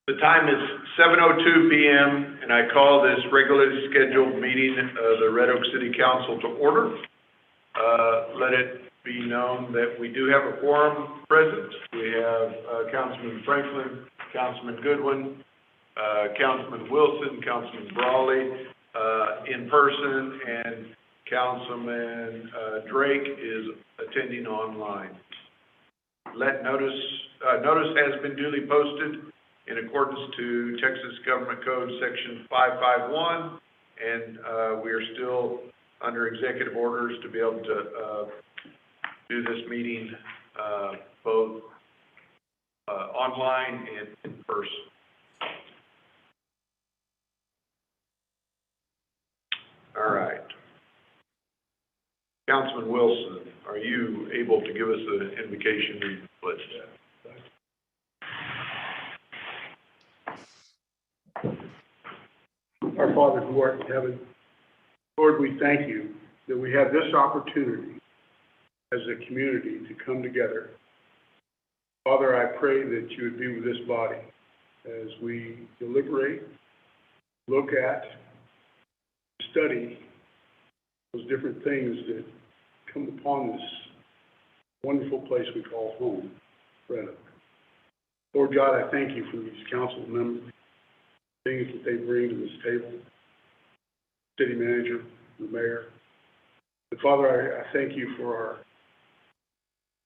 The time is 7:02 p.m. and I call this regularly scheduled meeting of the Red Oak City Council to order. Let it be known that we do have a quorum present. We have Councilman Franklin, Councilman Goodwin, Councilman Wilson, Councilman Brawley in person, and Councilman Drake is attending online. Notice has been duly posted in accordance to Texas Government Code Section 551, and we are still under executive orders to be able to do this meeting both online and in person. All right. Councilman Wilson, are you able to give us the invocation reading, please? Our Father who art in heaven, Lord, we thank you that we have this opportunity as a community to come together. Father, I pray that you would be with this body as we deliberate, look at, study those different things that come upon this wonderful place we call home, Red Oak. Lord God, I thank you for these council members, things that they bring to this table, city manager, the mayor. But Father, I thank you for our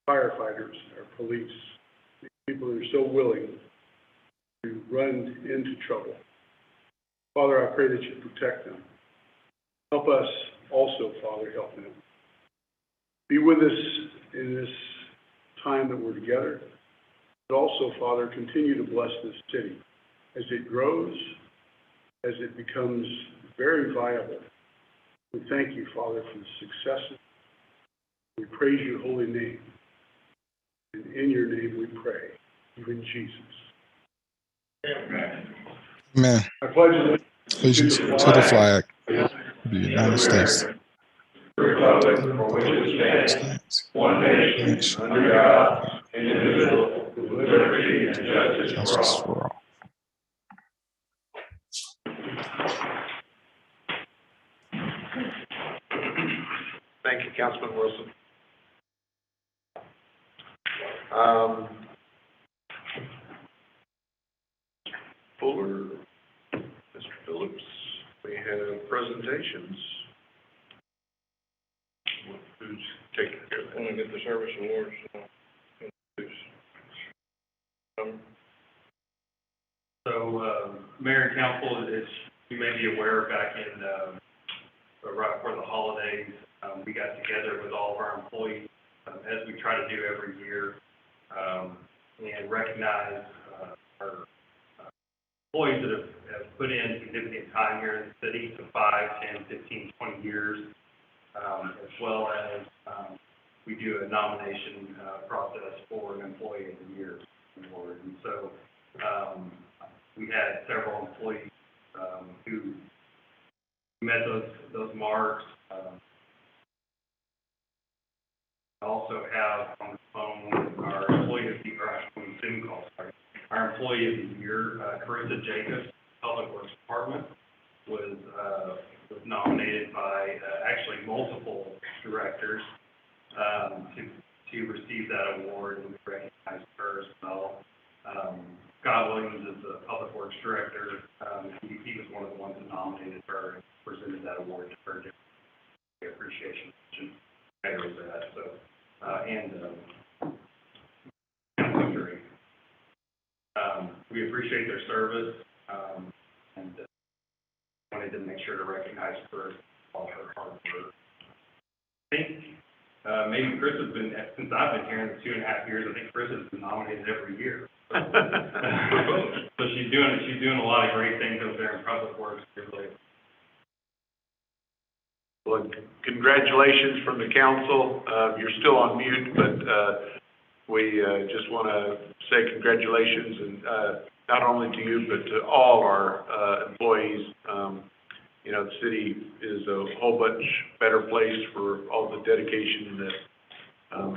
firefighters, our police, these people who are so willing to run into trouble. Father, I pray that you protect them. Help us also, Father, help them. Be with us in this time that we're together, but also, Father, continue to bless this city as it grows, as it becomes very viable. We thank you, Father, for the successes. We praise your holy name. And in your name we pray, even Jesus. Amen. Amen. I pledge allegiance to the flag of the United States. Republic for which it stands, one nation, under God, indivisible, with liberty and justice for all. Thank you, Councilman Wilson. Fuller, Mr. Phillips, we have presentations. Who's taking care of that? I'm going to get the service awards. Mayor and Council, as you may be aware, back in right before the holidays, we got together with all of our employees, as we try to do every year, and recognize our employees that have put in significant time here in the city, so 5, 10, 15, 20 years, as well as we do a nomination process for an Employee of the Year award. And so we had several employees who met those marks. Also have on the phone our Employee of the Year, Zoom call, sorry. Our Employee of the Year, Carissa Jacobs, Public Works Department, was nominated by actually multiple directors to receive that award, and we recognized her as well. Scott Williams is the Public Works Director. He was one of the ones that nominated her and presented that award to her. Appreciation. Matter of that. So, we appreciate their service, and wanted to make sure to recognize her all her hard work. I think maybe Chris has been, since I've been here in the 2.5 years, I think Chris has been nominated every year. So she's doing a lot of great things over there in Public Works. Really. Well, congratulations from the council. You're still on mute, but we just want to say congratulations, and not only to you, but to all our employees. You know, the city is a whole bunch better place for all the dedication that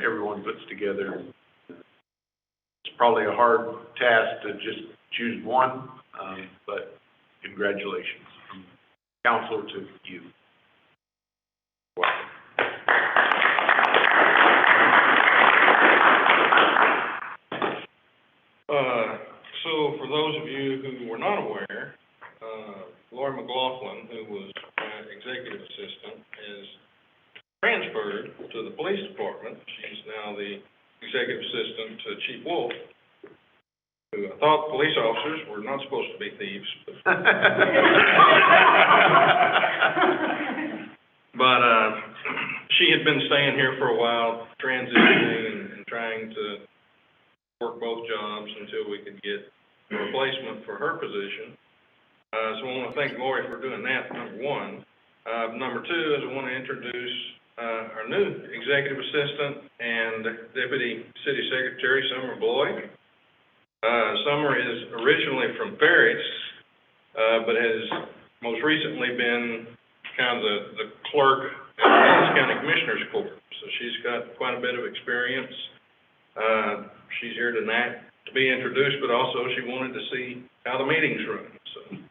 everyone puts together. It's probably a hard task to just choose one, but congratulations from council to you. Welcome. So for those of you who were not aware, Mclaughlin, who was my executive assistant, is transferred to the police department. She's now the executive assistant to Chief Wolf, who I thought police officers were not supposed to be thieves. But she had been staying here for a while, transitioning and trying to work both jobs until we could get a replacement for her position. So I want to thank Lori for doing that, number one. Number two is I want to introduce our new executive assistant and deputy city secretary, Summer Bloy. Summer is originally from Ferris, but has most recently been kind of the clerk at the Dallas County Commissioners Court. So she's got quite a bit of experience. She's here tonight to be introduced, but also she wanted to see how the meetings run. So,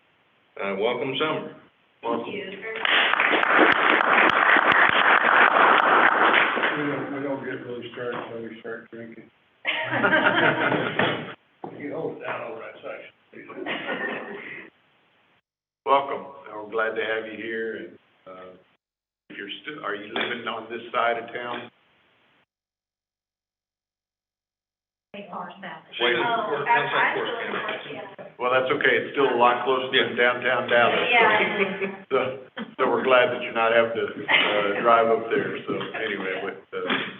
welcome, Summer. Thank you. We don't get really started until we start drinking. You hold it down over that section. Welcome. We're glad to have you here. And are you living on this side of town? They are south. Wait, well, that's okay. It's still a lot closer than downtown Dallas. Yeah. So we're glad that you're not having to drive up there. So anyway,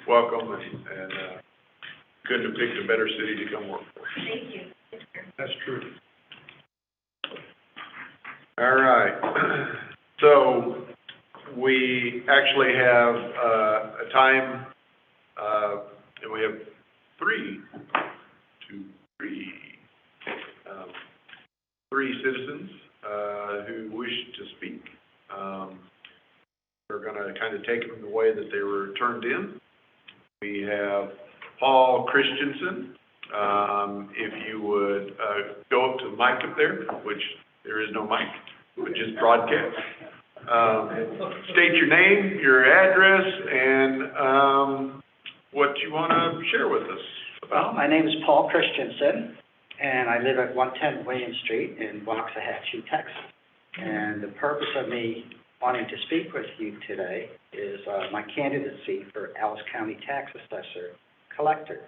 welcome, and couldn't have picked a better city to come work for. Thank you. That's true. All right. So we actually have a time, and we have three citizens who wish to speak. We're going to kind of take them the way that they were turned in. We have Paul Christensen. If you would go up to the mic up there, which there is no mic, but just broadcast. State your name, your address, and what you want to share with us about. Well, my name is Paul Christensen, and I live at 110 William Street in Waxahachie, Texas. And the purpose of me wanting to speak with you today is my candidacy for Ellis County Tax Assessor Collector.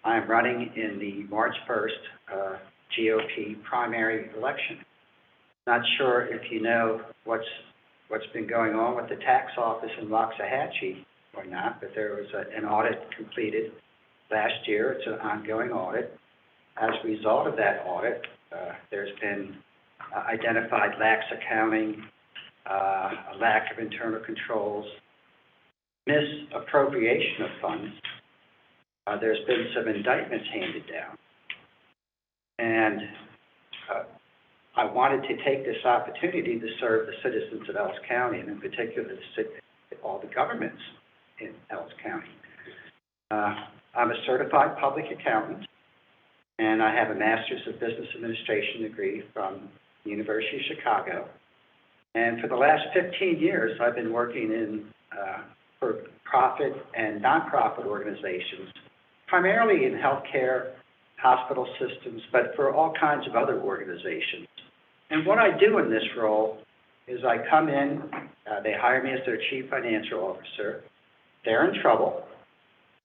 I am running in the March 1st GOP primary election. Not sure if you know what's been going on with the tax office in Waxahachie or not, but there was an audit completed last year. It's an ongoing audit. As a result of that audit, there's been identified lax accounting, a lack of internal controls, misappropriation of funds. There's been some indictments handed down. And I wanted to take this opportunity to serve the citizens of Ellis County, and in particular, all the governments in Ellis County. I'm a certified public accountant, and I have a Master's of Business Administration degree from the University of Chicago. And for the last 15 years, I've been working in for profit and nonprofit organizations, primarily in healthcare, hospital systems, but for all kinds of other organizations. And what I do in this role is I come in, they hire me as their chief financial officer. They're in trouble.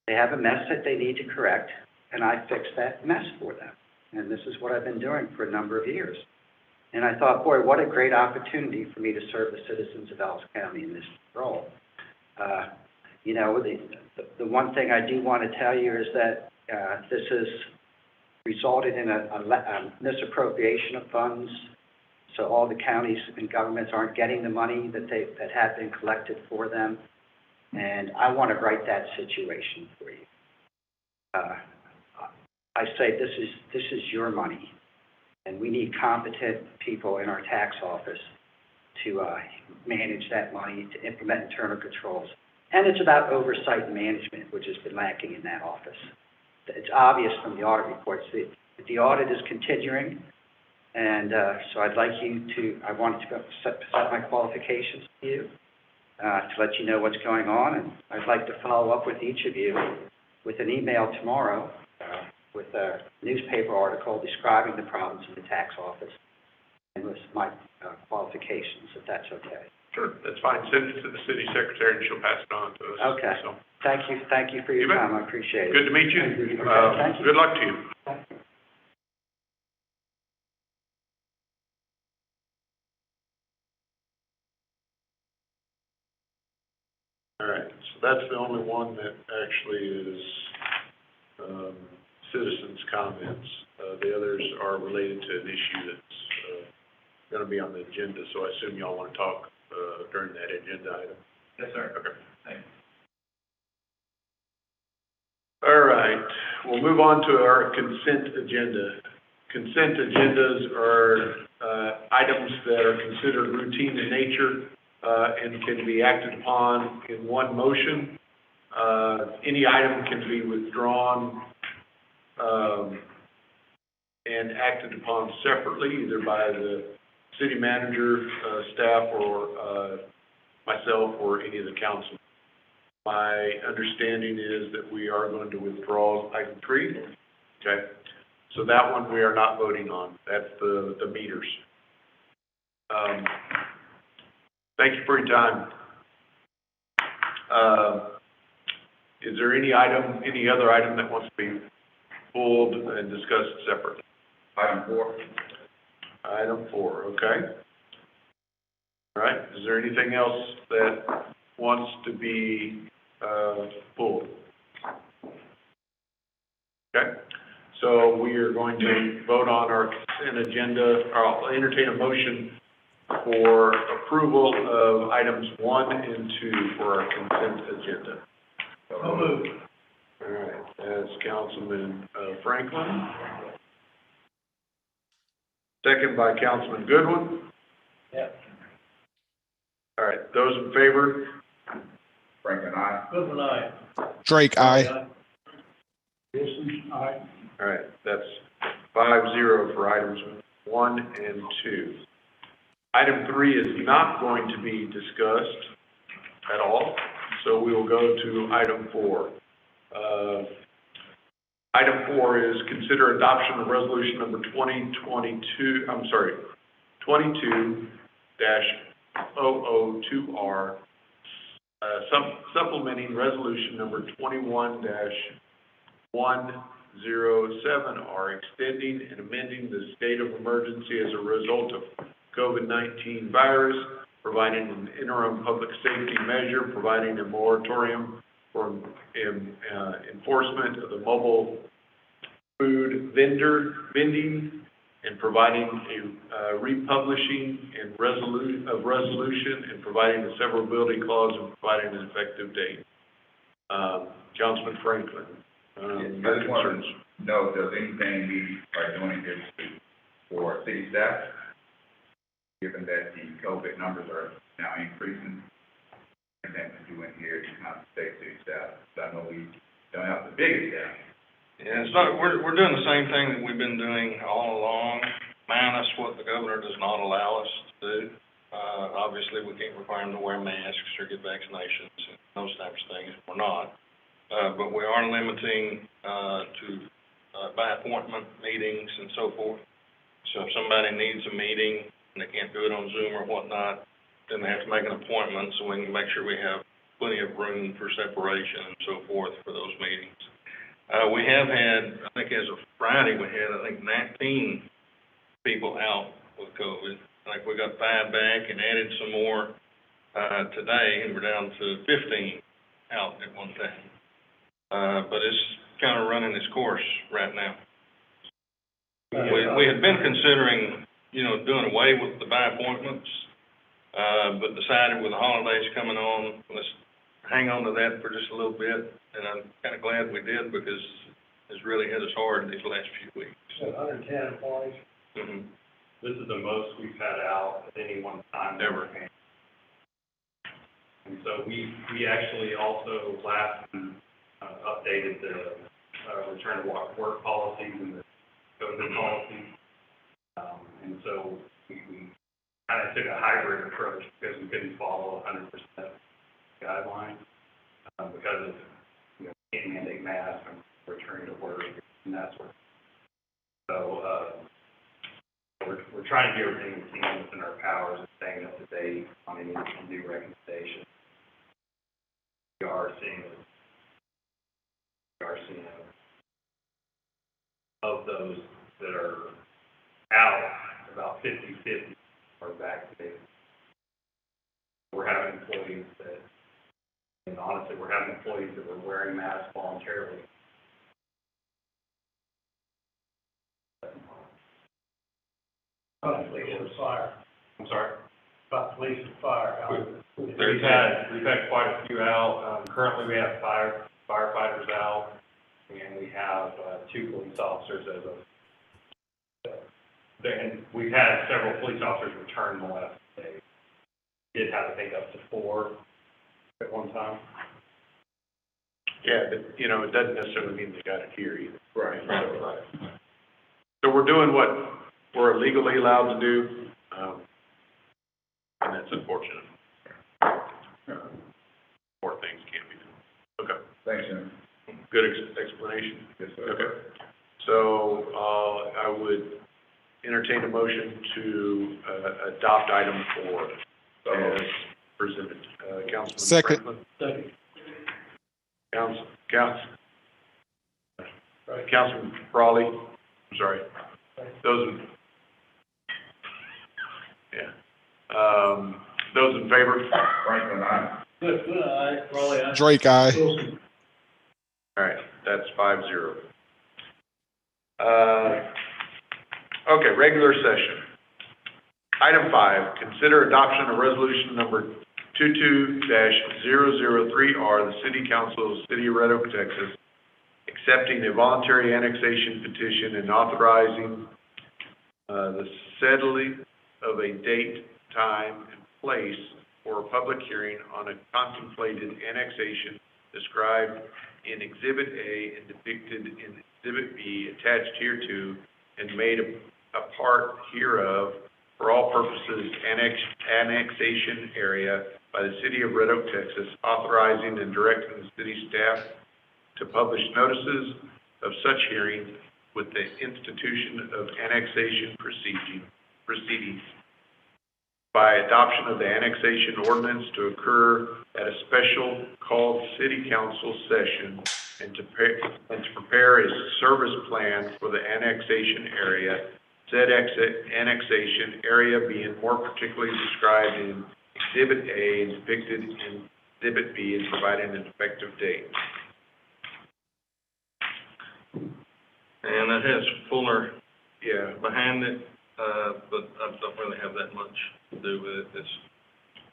They have a mess that they need to correct, and I fix that mess for them. And this is what I've been doing for a number of years. And I thought, boy, what a great opportunity for me to serve the citizens of Ellis County in this role. You know, the one thing I do want to tell you is that this has resulted in a misappropriation of funds. So all the counties and governments aren't getting the money that had been collected for them. And I want to right that situation for you. I say this is your money, and we need competent people in our tax office to manage that money, to implement internal controls. And it's about oversight and management, which has been lacking in that office. It's it's obvious from the audit reports that the audit is continuing. And so I wanted to set my qualifications to you, to let you know what's going on. And I'd like to follow up with each of you with an email tomorrow with a newspaper article describing the problems in the tax office and with my qualifications, if that's okay. Sure, that's fine. Send it to the city secretary and she'll pass it on to us. Okay. So, Thank you for your You bet. time. I appreciate it. good to meet you. Thank you. Good luck to you. All right, so that's the only one that actually is, citizens' comments. The others are related to an issue that's, gonna be on the agenda, so I assume y'all wanna talk, during that agenda item? Yes, sir. Okay. Thanks. All right, we'll move on to our consent agenda. Consent agendas are, items that are considered routine in nature, and can be acted upon in one motion. Any item can be withdrawn, and acted upon separately, either by the city manager, staff, or, myself, or any of the council. My understanding is that we are going to withdraw item 3. Okay, so that one we are not voting on. That's the meters. Thank you for your time. Is there any other item that wants to be pulled and discussed separately? Item 4. Item 4, okay. All right, is there anything else that wants to be, pulled? Okay, so we are going to vote on our consent agenda. I'll entertain a motion for approval of items 1 and 2 for our consent agenda. So moved. All right, that's Councilman Franklin. Second by Councilman Goodwin. Yep. All right, those in favor? Franklin, aye. Goodman, aye. Drake, aye. Wilson, aye. All right, that's 5-0 for items 1 and 2. Item 3 is not going to be discussed at all, so we will go to item 4. Item 4 is consider adoption of resolution number 22-002R, supplementing resolution number 21-107R, extending and amending the state of emergency as a result of COVID-19 virus, providing an interim public safety measure, providing a moratorium for enforcement of the mobile food vending, and providing a republishing and resolution, and providing a severability clause, and providing an effective date. Councilman Franklin, your concerns. No, does anything we are doing this for city staff, given that the COVID numbers are now increasing? Anything to do in here to compensate city staff? I know we don't have the biggest staff. Yeah, it's not, we're doing the same thing that we've been doing all along, minus what the governor does not allow us to do. Obviously, we can't require them to wear masks or get vaccinations and those types of things. We're not. But we are limiting to by appointment meetings and so forth. So if somebody needs a meeting and they can't do it on Zoom or whatnot, then they have to make an appointment so we can make sure we have plenty of room for separation and so forth for those meetings. We have had, I think as of Friday, we had, 19 people out with COVID. I think we got 5 back and added some more today, and we're down to 15 out at one time. But it's kind of running its course right now. We had been considering, doing away with the by appointments, but decided with the holidays coming on, let's hang on to that for just a little bit. And I'm kind of glad we did, because it's really hit us hard these last few weeks. 110 employees. Mm-hmm. This is the most we've had out at any one time. Ever. And so we actually also last updated the return to work policies and the COVID policies. And so we kind of took a hybrid approach because we couldn't follow 100% guideline, because of, can't mandate masks and returning to work and that sort of thing. So, we're trying to do everything we can within our powers and staying up to date on any new recommendations. We are seeing of those that are out, about 50-50 are vaccinated. We're having employees that, and honestly, we're having employees that were wearing masks voluntarily. Police and fire. I'm sorry? About police and fire. We've had quite a few out. Currently, we have firefighters out, and we have 2 police officers as of. And we've had several police officers return in the last day. We did have, I think, up to 4 at one time. Yeah, but, it doesn't necessarily mean they got it here either. Right. So we're doing what we're legally allowed to do, and that's unfortunate. More things can't be done. Okay, Thanks, Jim. good explanation. Yes, sir. Okay, so, I would entertain a motion to, adopt item 4 as presented. Councilman Second. Franklin? Second. Councilman Brawley, I'm sorry. Those in favor? Franklin, aye. Good, aye. Raleigh, aye. Drake, aye. Wilson. All right, that's 5-0. Okay, regular session. Item 5, consider adoption of resolution number 22-003R, the City Council of the City of Red Oak, Texas, accepting a voluntary annexation petition and authorizing the settling of a date, time, and place for a public hearing on a contemplated annexation described in Exhibit A and depicted in Exhibit B attached hereto and made a part hereof for all purposes annexation area by the City of Red Oak, Texas, authorizing and directing the city staff to publish notices of such hearing with the institution of annexation proceedings by adoption of the annexation ordinance to occur at a special called city council session and to prepare a service plan for the annexation area, said annexation area being more particularly described in Exhibit A and depicted in Exhibit B, and providing an effective date. And that has Fuller Yeah, behind it, but I don't really have that much to do with it. It's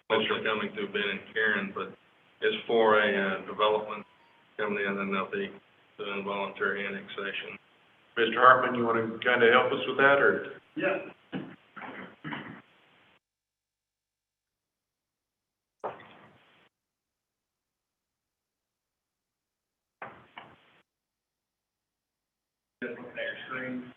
mostly coming through Ben and Karen, but it's for a development coming in, and they'll be doing voluntary annexation. Mr. Hartman, you want to kind of help us with that, or? Yeah. Looking at your screen.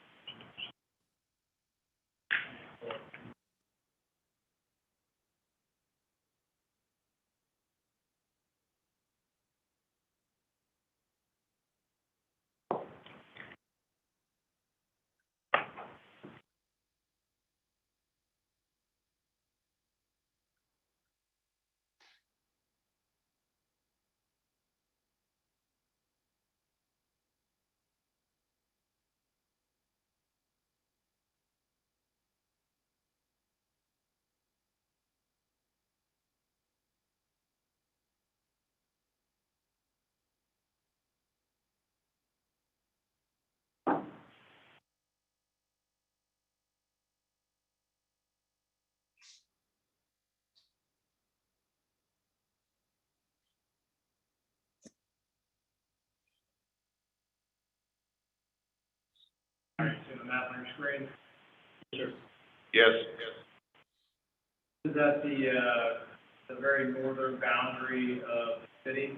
All right, see the map on your screen? Sure. Yes. Is that the very northern boundary of the city,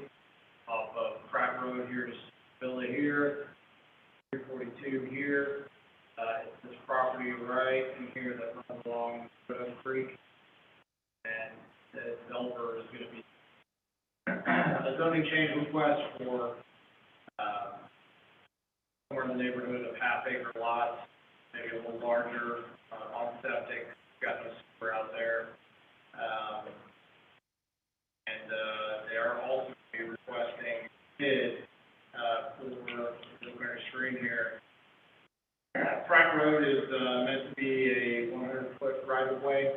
off of Pratt Road here to Billy here, 42 here. It's this property right in here that runs along Red Creek. And the developer is going to be a zoning change request for somewhere in the neighborhood of half-acre lots, maybe a little larger, on septic, got no sewer out there. They are also going to be requesting bid for the very screen here. Pratt Road is meant to be a 100-foot right-of-way,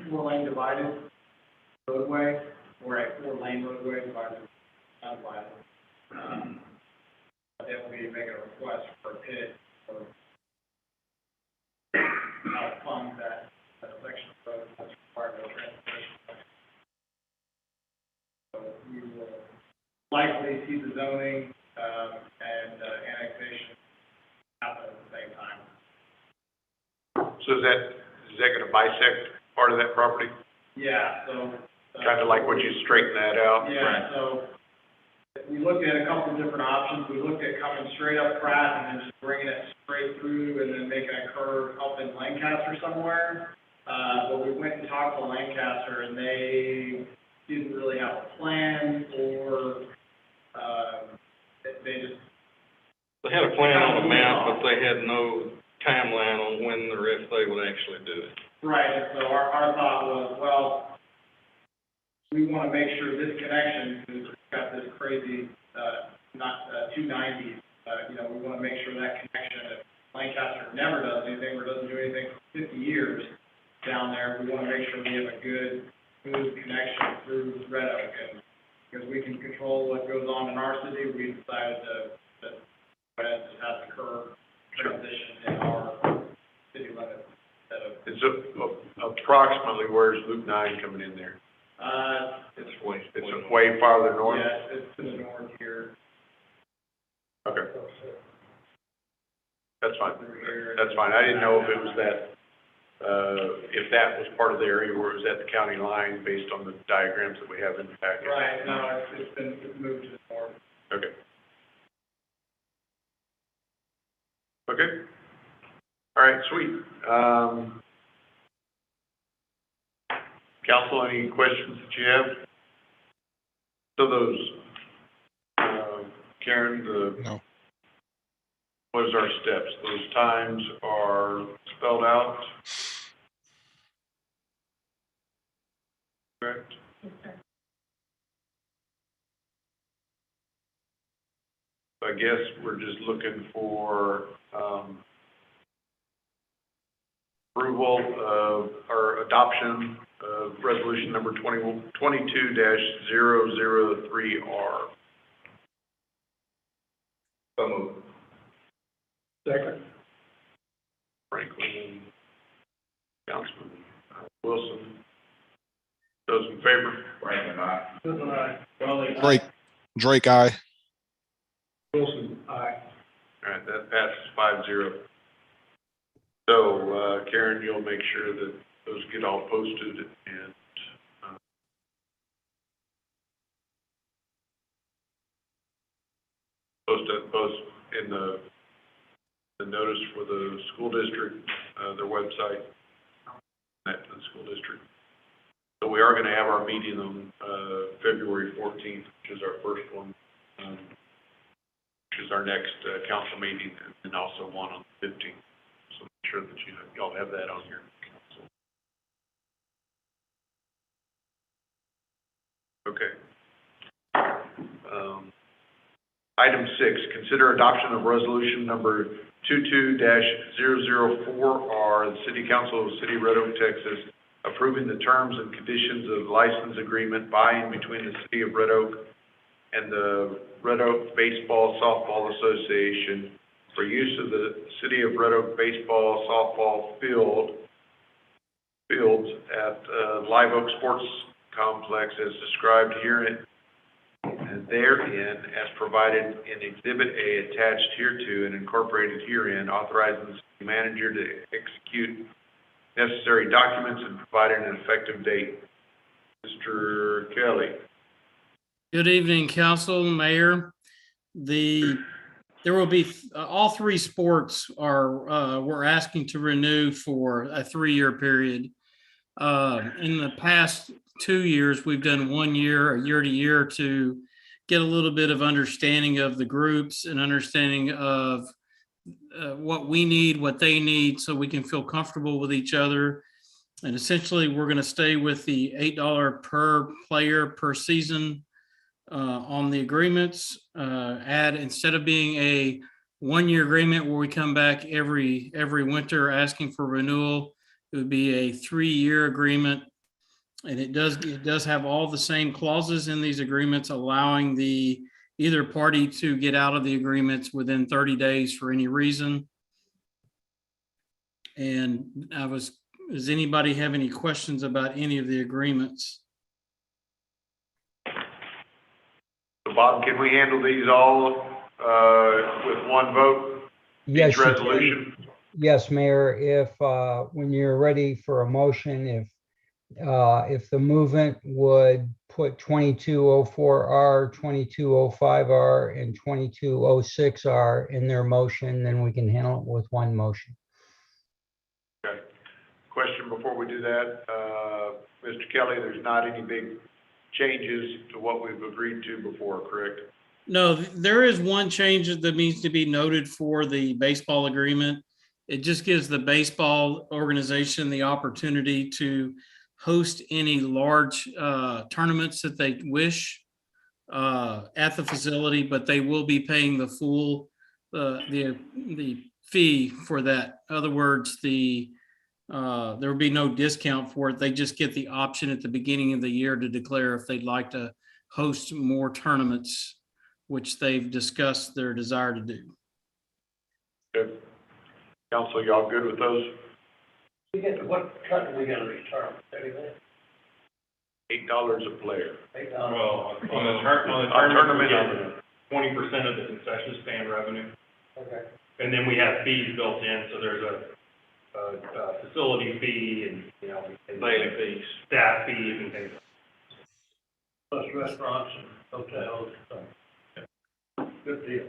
4-lane divided roadway, or a 4-lane roadway divided, undivided. They will be making a request for a bid for how to fund that section of road that's required of transportation. So we will likely see the zoning and annexation happen at the same time. So is that going to bisect part of that property? Yeah, so. Kind of like what you straighten that out? Yeah, so we looked at a couple of different options. We looked at coming straight up Pratt and then just bringing it straight through and then making a curve up in Lancaster somewhere. But we went and talked to Lancaster and they didn't really have a plan or, they just. They had a plan on the map, but they had no timeline on when or if they would actually do it. Right, so our thought was, well, we want to make sure this connection, because it's got this crazy, 290, we want to make sure that connection, if Lancaster never does anything or doesn't do anything for 50 years down there, we want to make sure we have a good, smooth connection through Red Oak. And because we can control what goes on in our city, we decided to just have the curve transition in our city limits instead of. It's approximately, where's Loop 9 coming in there? It's way farther north? Yes, it's to the north here. Okay. That's fine. That's fine. I didn't know if it was that, if that was part of the area where it was at the county line based on the diagrams that we have in the package. Right, no, it's moved to the north. Okay. Okay. All right, sweet. Council, any questions that you have? So those, Karen, No. what is our steps? Those times are spelled out? Correct? So I guess we're just looking for, approval of, or adoption of resolution number 22-003R. So moved. Second. Franklin, Councilman Wilson. Those in favor? Franklin, aye. Drake, aye. Wilson, aye. All right, that passes 5-0. So, Karen, you'll make sure that those get all posted and, post in the notice for the school district, their website, that to the school district. So we are going to have our meeting on, February 14th, which is our first one, which is our next, council meeting, and also one on the 15th. So make sure that y'all have that on your council. Okay. Item 6, consider adoption of resolution number 22-004R, the City Council of the City of Red Oak, Texas, approving the terms and conditions of license agreement by and between the City of Red Oak and the Red Oak Baseball Softball Association for use of the City of Red Oak baseball softball fields at Live Oak Sports Complex as described herein and therein as provided in Exhibit A attached hereto and incorporated herein, authorizing the city manager to execute necessary documents and providing an effective date. Mr. Kelly. Good evening, council, mayor. The There will be, all three sports are, we're asking to renew for a 3-year period. In the past 2 years, we've done 1 year, a year to year, to get a little bit of understanding of the groups and understanding of what we need, what they need, so we can feel comfortable with each other. And essentially, we're going to stay with the $8 per player per season on the agreements. Add, instead of being a 1-year agreement where we come back every winter asking for renewal, it would be a 3-year agreement. And it does have all the same clauses in these agreements, allowing either party to get out of the agreements within 30 days for any reason. And does anybody have any questions about any of the agreements? So Bob, can we handle these all with one vote? Yes, Each you can. resolution? Yes, Mayor, if, when you're ready for a motion, if the movement would put 2204R, 2205R, and 2206R in their motion, then we can handle it with one motion. Okay. Question before we do that, Mr. Kelly, there's not any big changes to what we've agreed to before, correct? No, there is one change that needs to be noted for the baseball agreement. It just gives the baseball organization the opportunity to host any large tournaments that they wish at the facility, but they will be paying the full the fee for that. In other words, there will be no discount for it. They just get the option at the beginning of the year to declare if they'd like to host more tournaments, which they've discussed their desire to do. Good. Council, y'all good with those? What cut are we gonna return? $30? $8 a player. Well, on the tournament, we get 20% of the concession stand revenue. Okay. And then we have fees built in, so there's a facility fee and, and daily fees, staff fees and things. Plus restaurants and hotels, so. Good deal.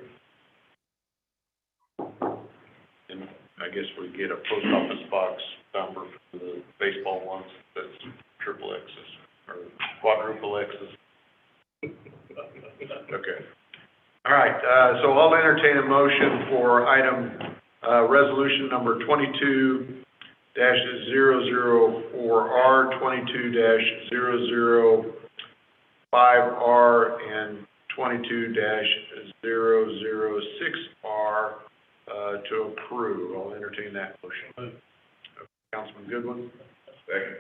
And I guess we get a post office box number for the baseball ones, that's triple X's or quadruple X's. Okay. All right, so I'll entertain a motion for item, resolution number 22-004R, 22-005R, and 22-006R to approve. I'll entertain that motion. Councilman Goodwin. Second.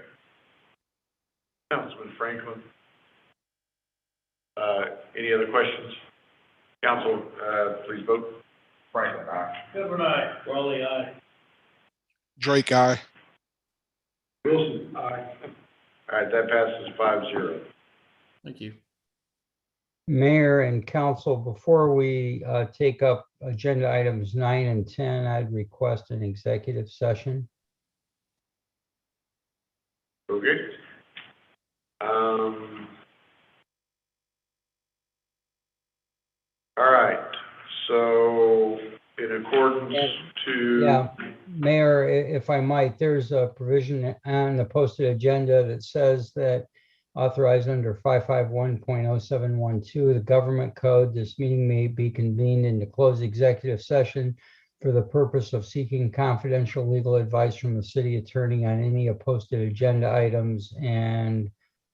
Councilman Franklin. Any other questions? Council, please vote. Franklin, aye. Goodwin, aye. Raleigh, aye. Drake, aye. Wilson, aye. All right, that passes 5-0. Thank you. Mayor and council, before we take up agenda items 9 and 10, I'd request an executive session. Okay. All right, so in accordance to. Yeah, Mayor, if I might, there's a provision on the posted agenda that says that authorized under 551.0712 of the government code, this meeting may be convened into closed executive session for the purpose of seeking confidential legal advice from the city attorney on any of posted agenda items, and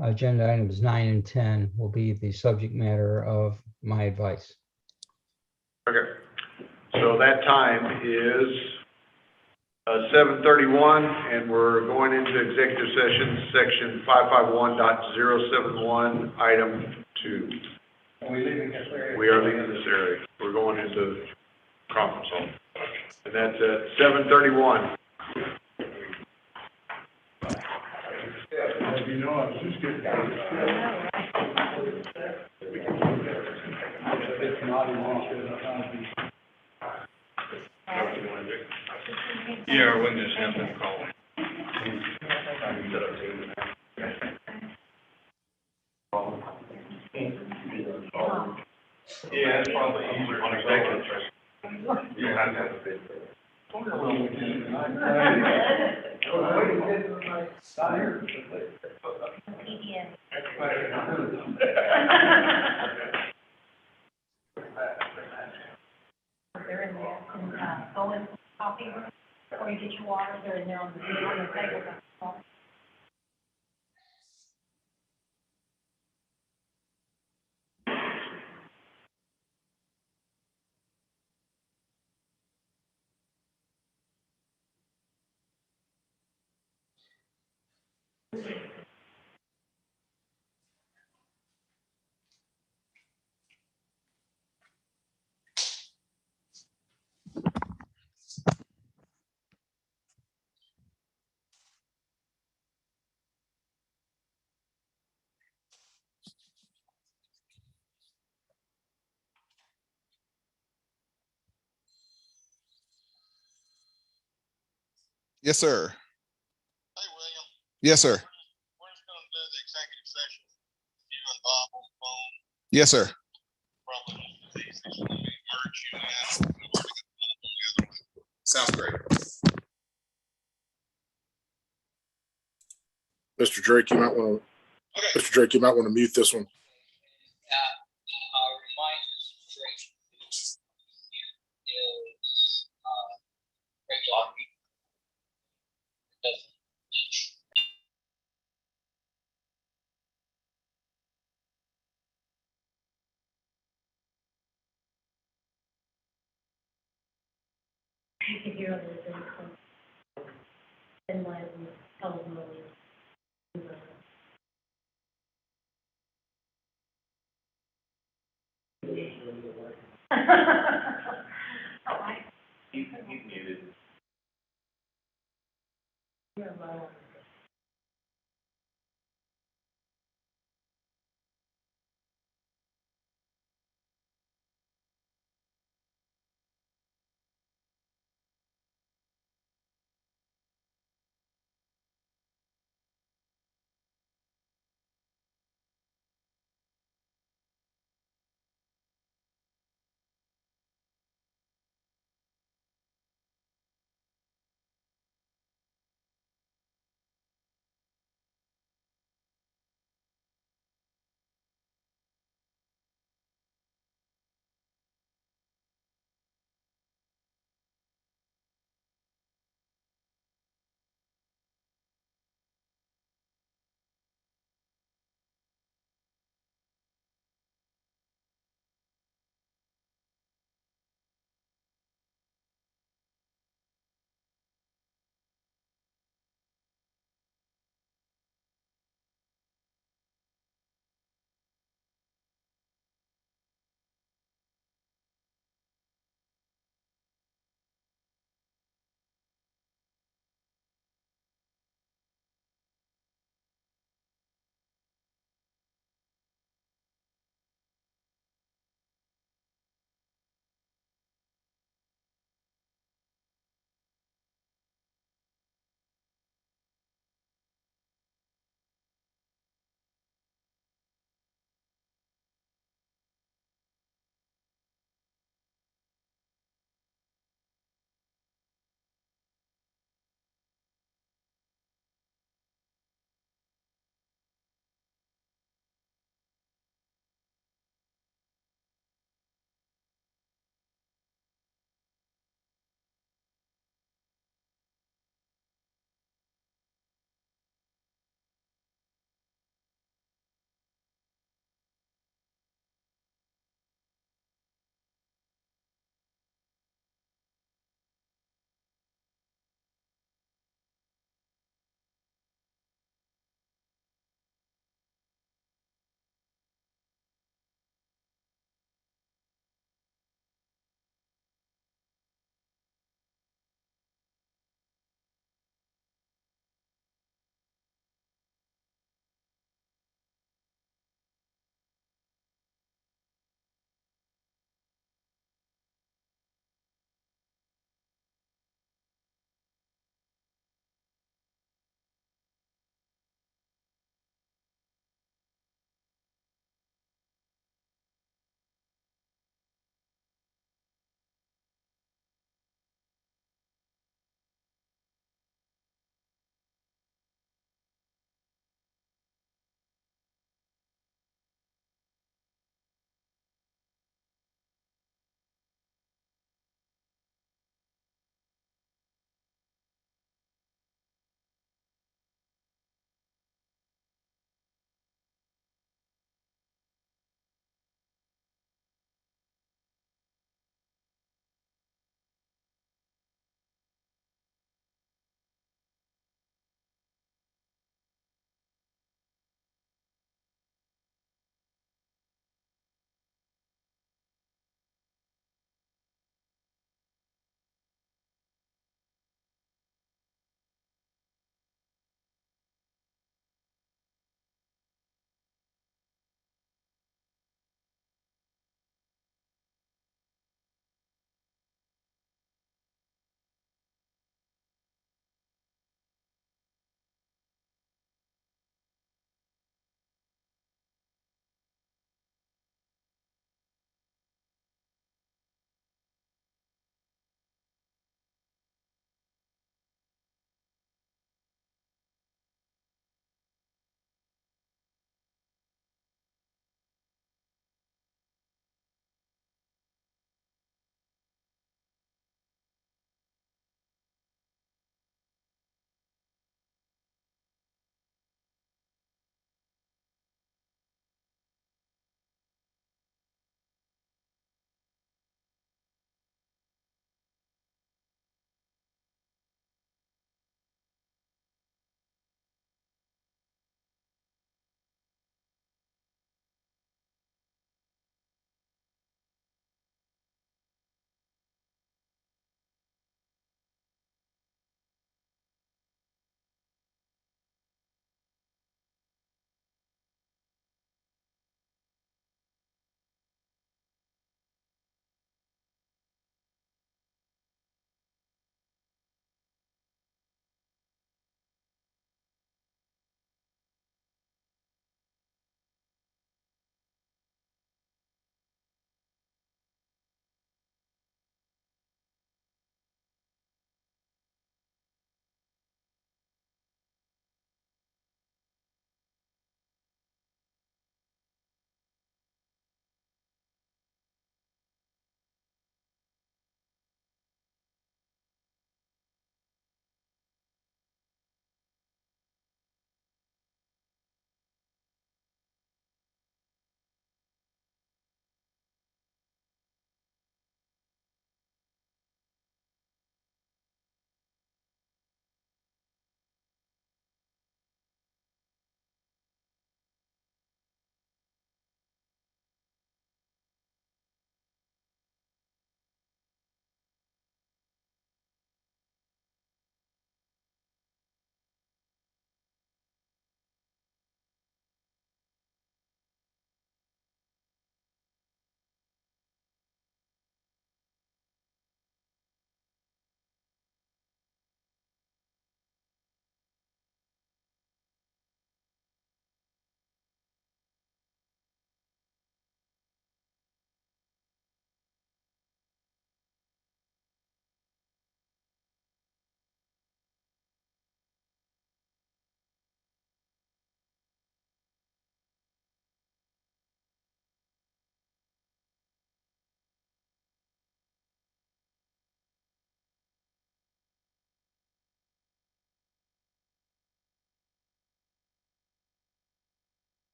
agenda items 9 and 10 will be the subject matter of my advice. Okay, so that time is 7:31, and we're going into executive session, section 551.071, item 2. Are we leaving this area? We are leaving this area. We're going into conference hall. And that's at 7:31. As you know, I was just getting Yeah, or we can just have them call. Yeah, it's probably easier on executive session. They're in there, and, go in coffee room, or you get your water, they're in there on the table. Yes, sir. Hey, William. Yes, sir. We're just gonna do the executive session. You and Bob on the phone. Yes, sir. Probably merge you and sounds great. Mr. Drake, you might want to. Mr. Drake, you might want to mute this one. Remind Mr. Drake, is regular. You can hear this, and like, tell them He's muted. You're alone.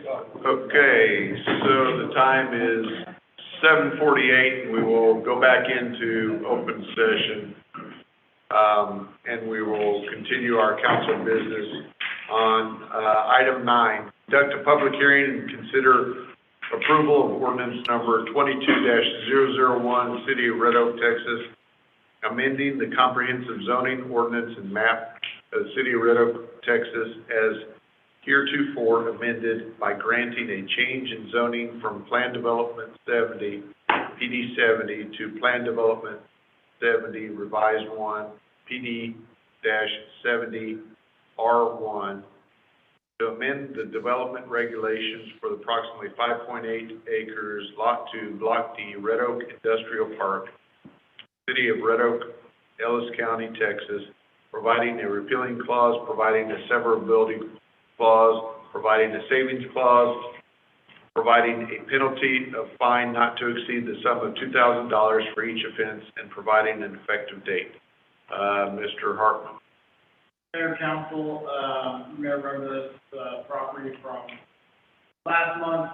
Okay, so the time is 7:48, and we will go back into open session. And we will continue our council business on, item 9. Conduct a public hearing and consider approval of ordinance number 22-001, City of Red Oak, Texas, amending the comprehensive zoning ordinance and map of the City of Red Oak, Texas, as heretofore amended by granting a change in zoning from Plan Development 70, PD 70, to Plan Development 70, Revised 1, PD-70, R1, to amend the development regulations for the approximately 5.8 acres, Lot 2, Block D, Red Oak Industrial Park, City of Red Oak, Ellis County, Texas, providing a repealing clause, providing a severability clause, providing a savings clause, providing a penalty of fine not to exceed the sum of $2,000 for each offense, and providing an effective date. Mr. Hartman. Mayor, council, you may remember this, property from last month.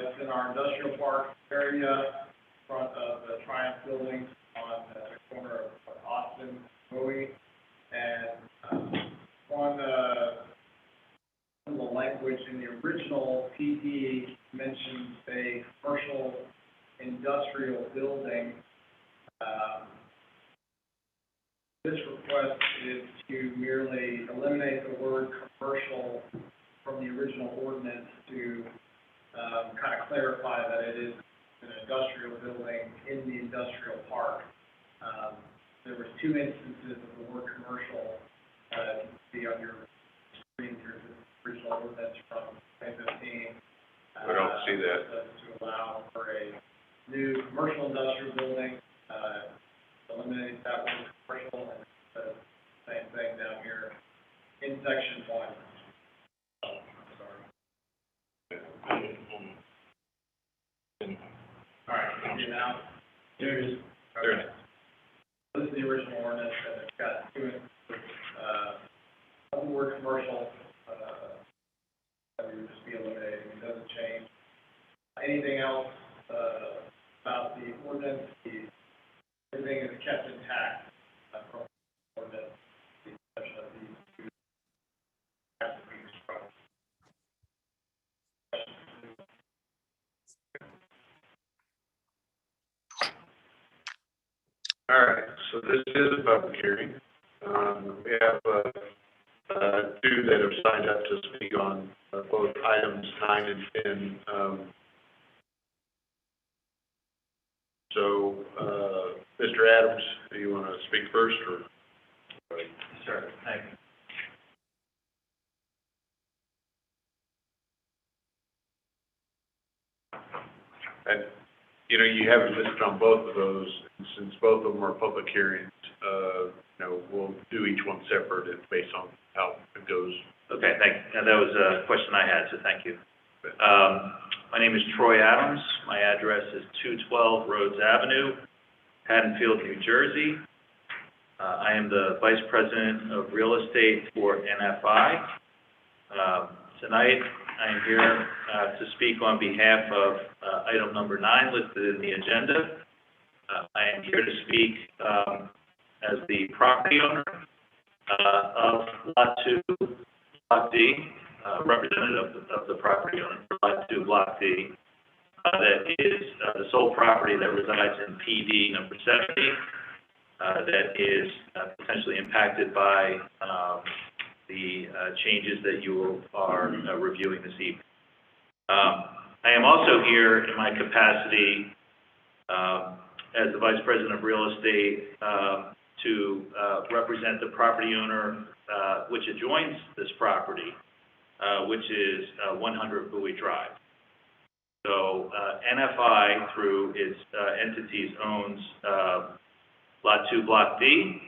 It's in our industrial park area, in front of the Triumph building on the corner of Austin, Bowie. And, one of the language in the original PD mentions a commercial industrial building. This request is to merely eliminate the word commercial from the original ordinance to kind of clarify that it is an industrial building in the industrial park. There was 2 instances of the word commercial, you can see on your screen here, the original ordinance from 2015. I don't see that. To allow for a new commercial industrial building, eliminate that word commercial, and the same thing down here in section 1. Oh, sorry. All right, can you now? There it is. Okay. This is the original ordinance, and it's got 2 instances, of the word commercial, that we would just be eliminating. It doesn't change anything else, about the ordinance. Everything is kept intact, from the ordinance, the exception of these 2 attributes from. All right, so this is a public hearing. We have 2 that have signed up to speak on both items 9 and 10. So, Mr. Adams, do you want to speak first, or? Sure, thank you. And, you have it listed on both of those, and since both of them are public hearings, we'll do each one separate based on how it goes. Okay, thank you. And that was a question I had, so thank you. My name is Troy Adams. My address is 212 Rhodes Avenue, Haddonfield, New Jersey. I am the Vice President of Real Estate for NFI. Tonight, I am here to speak on behalf of item number 9 listed in the agenda. I am here to speak as the property owner of Lot 2, Block D, representative of the property owner for Lot 2, Block D, that is the sole property that resides in PD number 70, that is potentially impacted by the changes that you are reviewing this evening. I am also here in my capacity as the Vice President of Real Estate to represent the property owner which adjoins this property, which is 100 Bowie Drive. So NFI, through its entities, owns Lot 2, Block D,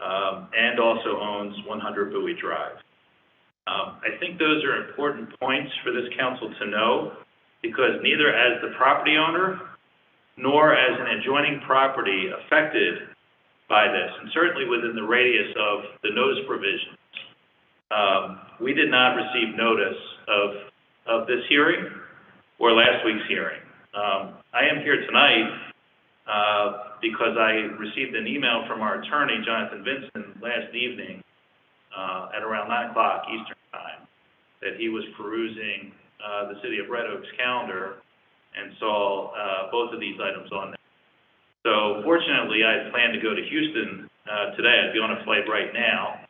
and also owns 100 Bowie Drive. I think those are important points for this council to know, because neither as the property owner nor as an adjoining property affected by this, and certainly within the radius of the notice provisions, we did not receive notice of of this hearing or last week's hearing. I am here tonight because I received an email from our attorney, Jonathan Vincent, last evening at around 9 o'clock Eastern Time, that he was perusing the City of Red Oak's calendar and saw both of these items on there. So fortunately, I had planned to go to Houston today. I'd be on a flight right now.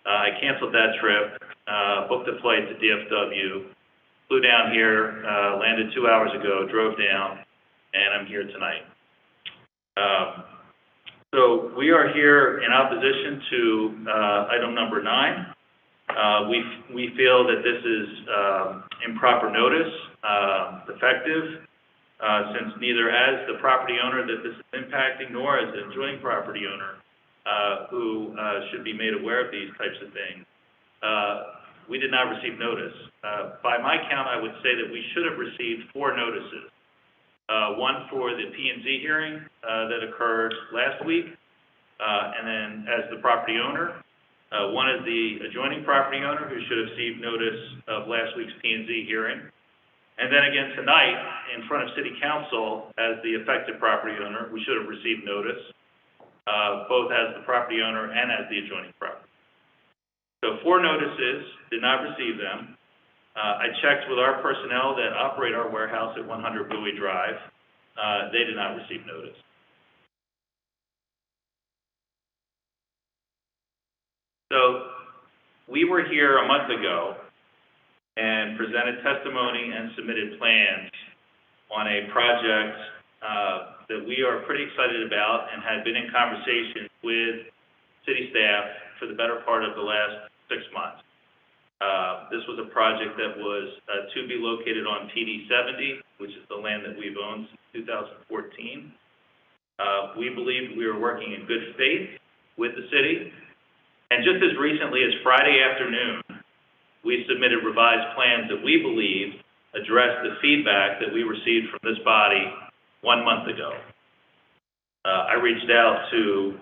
I canceled that trip, booked a flight to DFW, flew down here, landed 2 hours ago, drove down, and I'm here tonight. So we are here in opposition to item number 9. We feel that this is improper notice, defective, since neither as the property owner that this is impacting nor as the adjoining property owner who should be made aware of these types of things, we did not receive notice. By my count, I would say that we should have received 4 notices. One for the P&Z hearing that occurred last week, and then as the property owner, one as the adjoining property owner who should have received notice of last week's P&Z hearing, and then again tonight in front of City Council as the affected property owner, we should have received notice, both as the property owner and as the adjoining property. So 4 notices, did not receive them. I checked with our personnel that operate our warehouse at 100 Bowie Drive. They did not receive notice. So we were here a month ago and presented testimony and submitted plans on a project that we are pretty excited about and had been in conversation with city staff for the better part of the last 6 months. This was a project that was to be located on PD 70, which is the land that we've owned since 2014. We believed we were working in good faith with the city. And just as recently as Friday afternoon, we submitted revised plans that we believe address the feedback that we received from this body 1 month ago. I reached out to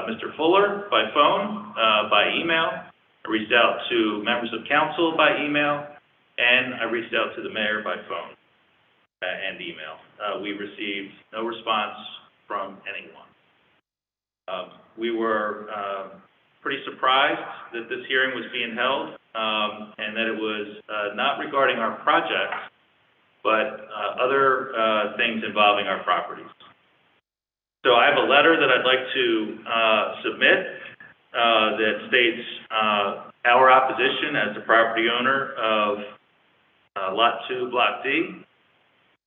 Mr. Fuller by phone, by email. I reached out to members of council by email, and I reached out to the mayor by phone and email. We received no response from anyone. We were pretty surprised that this hearing was being held, and that it was not regarding our projects, but other things involving our properties. So I have a letter that I'd like to submit that states our opposition as the property owner of Lot 2, Block D,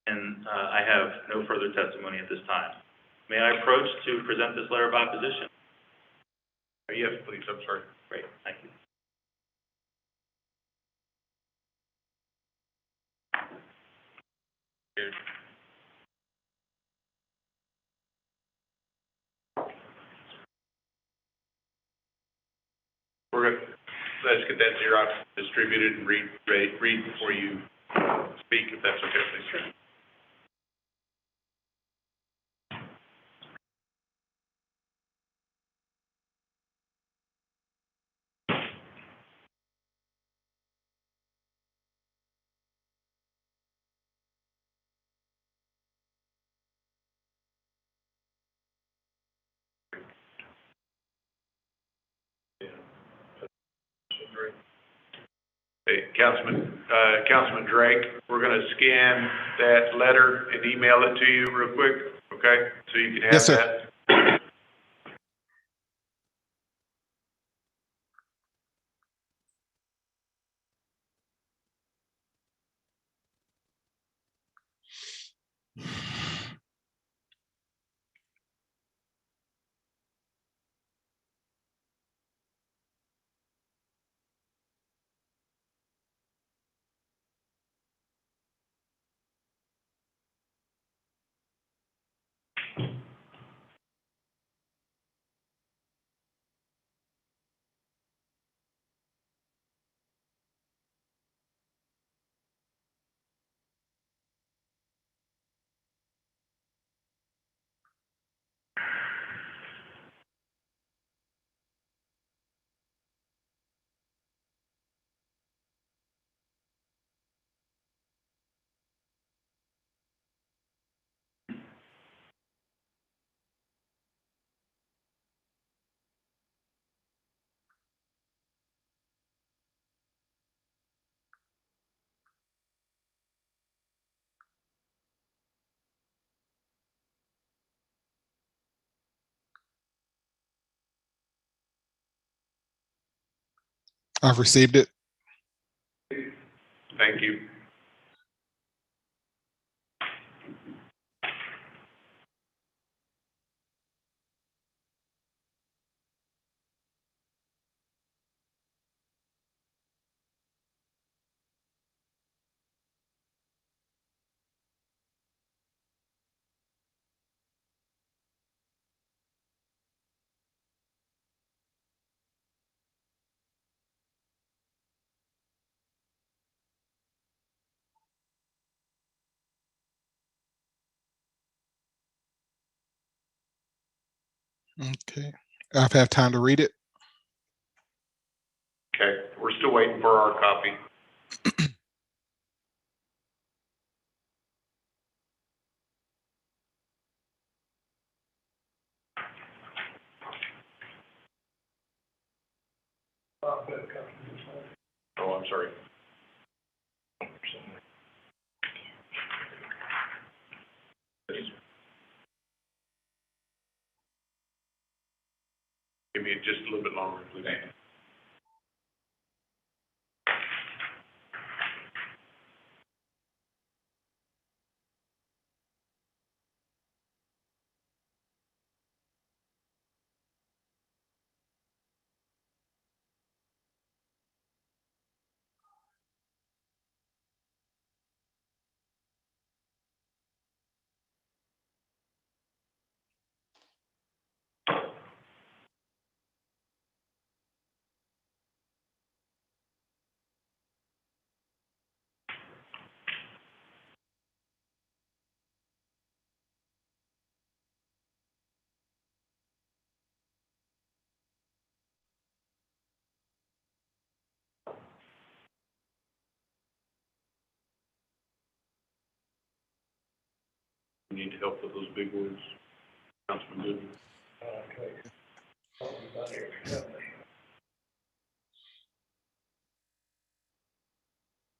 and I have no further testimony at this time. May I approach to present this letter of opposition? Yes, please, I'm sorry. Great, thank you. We're good. Let's get that Xerox distributed and read before you speak, if that's okay, please. Sure. Hey, Councilman Drake, we're going to scan that letter and email it to you real quick, okay? So you can have Yes, sir. that. I've received it. Thank you. Okay. I've had time to read it. Okay, we're still waiting for our copy. Oh, I'm sorry. Give me just a little bit longer, please. We need help with those big words. Councilman Good. Okay.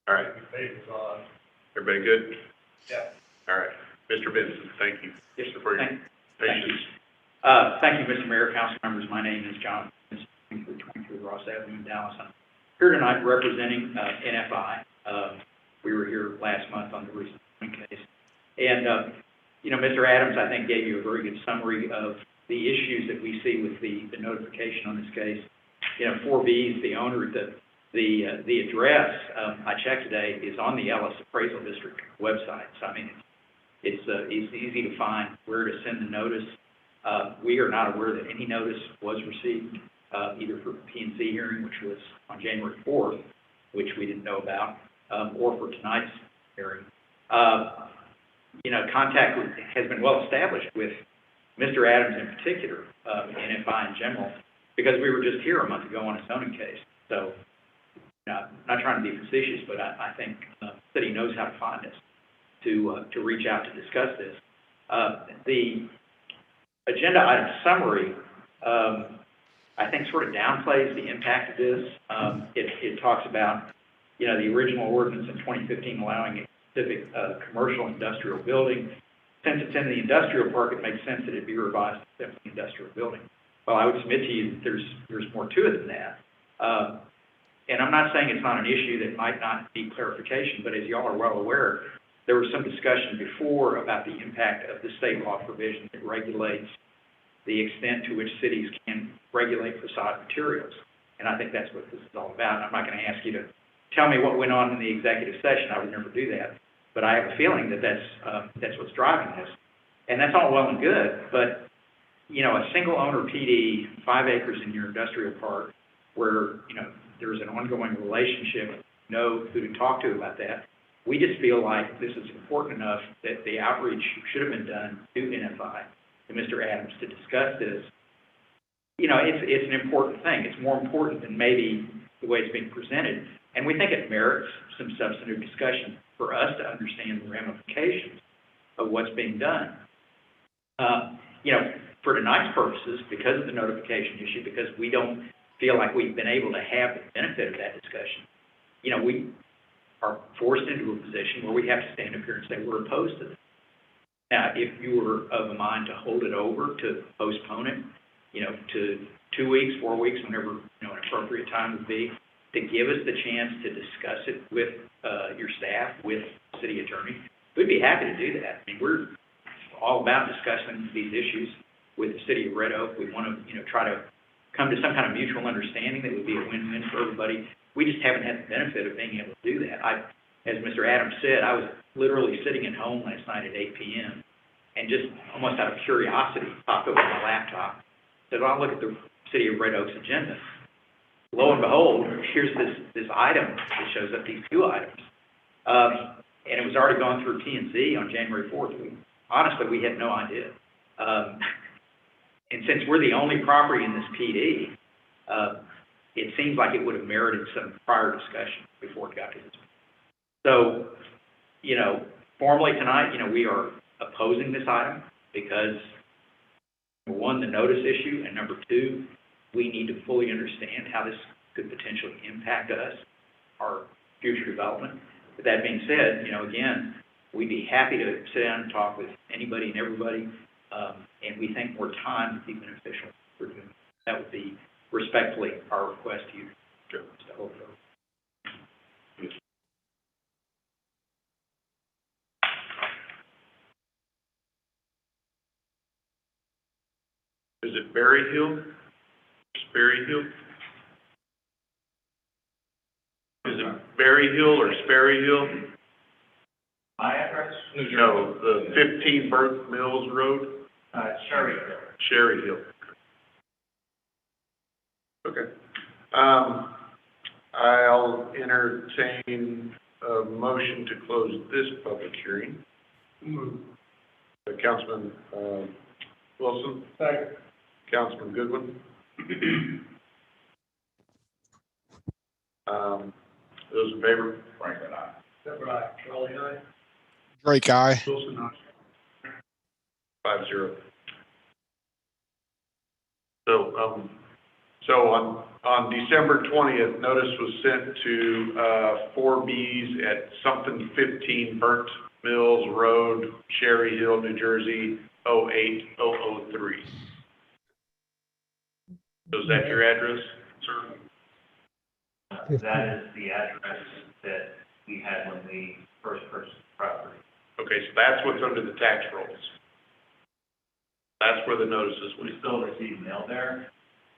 All right. Everybody good? Yeah. All right. Mr. Benson, thank you. Yes, sir. For your Thank patience. Thank you, Mr. Mayor, council members. My name is John, 23 Ross Avenue in Dallas. I'm here tonight representing NFI. We were here last month on the recent case. And, Mr. Adams, I think, gave you a very good summary of the issues that we see with the notification on this case. 4B's, the owner, the address, I checked today, is on the Ellis Appraisal District website. So, I mean, it's easy to find where to send the notice. We are not aware that any notice was received, either for P&C hearing, which was on January 4th, which we didn't know about, or for tonight's hearing. Contact has been well established with Mr. Adams in particular, NFI in general, because we were just here a month ago on a zoning case. So, I'm not trying to be facetious, but I think the city knows how to find us to reach out to discuss this. The agenda item summary, I think, sort of downplays the impact of this. It talks about, the original ordinance in 2015 allowing a specific commercial industrial building. Since it's in the industrial park, it makes sense that it be revised to simply industrial building. Well, I would submit to you that there's more to it than that. And I'm not saying it's not an issue that might not need clarification, but as y'all are well aware, there was some discussion before about the impact of the state law provision that regulates the extent to which cities can regulate facade materials. And I think that's what this is all about. I'm not going to ask you to tell me what went on in the executive session. I would never do that. But I have a feeling that that's what's driving this. And that's all well and good, but, a single owner PD, 5 acres in your industrial park, where, there's an ongoing relationship, know who to talk to about that. We just feel like this is important enough that the outreach should have been done to NFI, to Mr. Adams, to discuss this. It's an important thing. It's more important than maybe the way it's being presented. And we think it merits some substantive discussion for us to understand the ramifications of what's being done. For tonight's purposes, because of the notification issue, because we don't feel like we've been able to have the benefit of that discussion, we are forced into a position where we have to stand up here and say we're opposed to this. Now, if you were of a mind to hold it over, to postpone it, to 2 weeks, 4 weeks, whenever, an appropriate time would be, to give us the chance to discuss it with your staff, with the city attorney, we'd be happy to do that. I mean, we're all about discussing these issues with the city of Red Oak. We want to, try to come to some kind of mutual understanding that would be a win-win for everybody. We just haven't had the benefit of being able to do that. As Mr. Adams said, I was literally sitting at home last night at 8 p.m. and just almost out of curiosity popped open my laptop, said, well, I'll look at the city of Red Oak's agenda. Lo and behold, here's this item that shows up, these two items. And it was already gone through P&Z on January 4th. Honestly, we had no idea. And since we're the only property in this PD, it seems like it would have merited some prior discussion before it got to this point. So, formally tonight, we are opposing this item because, number one, the notice issue, and number two, we need to fully understand how this could potentially impact us, our future development. With that being said, again, we'd be happy to sit down and talk with anybody and everybody, and we think more time would be beneficial for doing that. That would be respectfully our request to you. Sure. Mr. Holbrook. Is it Berry Hill? Sperry Hill? Is it Berry Hill or Sperry Hill? My address? No, the 15 Burnt Mills Road? Sherry Hill. Sherry Hill. Okay. I'll entertain a motion to close this public hearing. Councilman Wilson? Second. Councilman Goodwin? Those in favor? Franklin, aye. Separate aye. Charlie, aye. Drake, aye. Wilson, aye. 5-0. So on December 20th, notice was sent to 4Bs at something 15 Burnt Mills Road, Cherry Hill, New Jersey, 08003. So is that your address, sir? That is the address that we had when we first purchased the property. Okay, so that's what's under the tax rolls. That's where the notices We went. still receive mail there,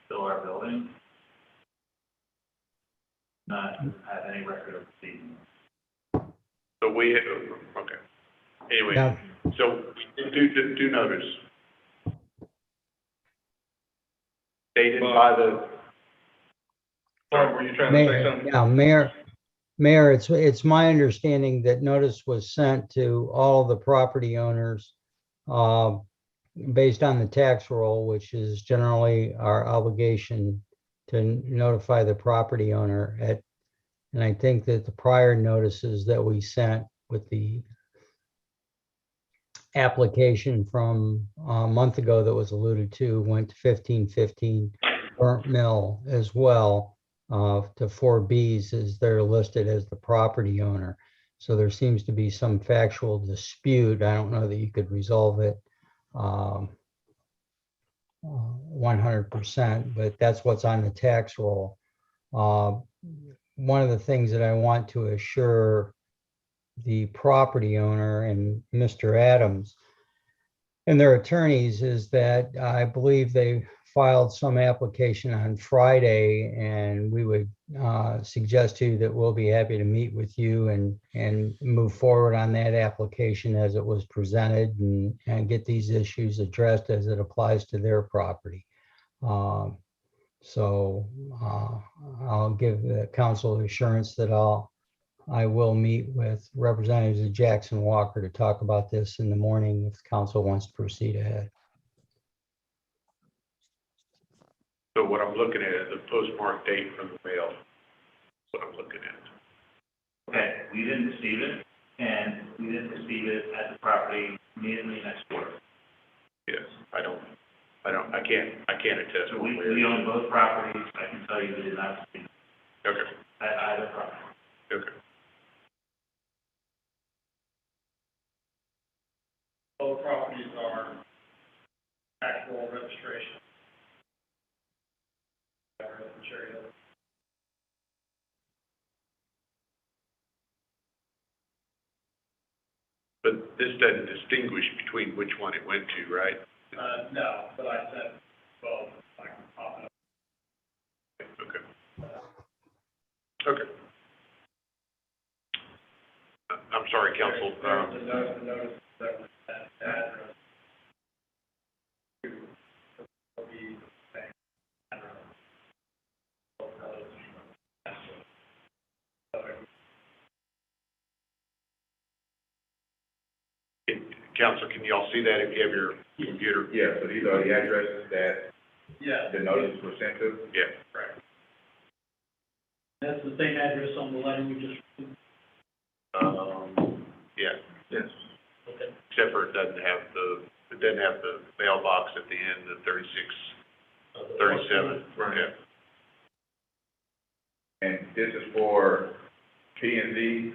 still our building. Not have any record of receiving. So we, okay. Anyway, Now, so we do notice. Dated by the, Mark, were you trying to say something? Mayor, it's my understanding that notice was sent to all the property owners based on the tax roll, which is generally our obligation to notify the property owner and I think that the prior notices that we sent with the application from a month ago that was alluded to went to 1515 Burnt Mill as well, to 4Bs as they're listed as the property owner. So there seems to be some factual dispute. I don't know that you could resolve it 100%, but that's what's on the tax roll. One of the things that I want to assure the property owner and Mr. Adams and their attorneys is that I believe they filed some application on Friday, and we would suggest to you that we'll be happy to meet with you and move forward on that application as it was presented and get these issues addressed as it applies to their property. So I'll give the council assurance that I will meet with representatives of Jackson Walker to talk about this in the morning if the council wants to proceed ahead. so what I'm looking at is the postmark date from the mail. That's what I'm looking at. Okay, we didn't receive it, and we didn't receive it at the property immediately next door. Yes, I can't attest. So one we way or the own both properties. I can tell you we did not receive it other. Okay, at either property. okay. Both properties are actual registration. Cherry Hill. this doesn't distinguish between which one it went to, right? No, but I said, well, I can pop it up. Okay. Okay. I'm sorry, counsel. There's the notice that was that address. To the same address. Counsel, can y'all see that if you have your computer? Yeah, so these are the addresses that Yeah. the notices were sent to? Yeah. Right. That's the same address on the letter we just, Yeah, Yes. okay. except for it doesn't have the mailbox at the end, the 37. Yeah. And this is for P and Z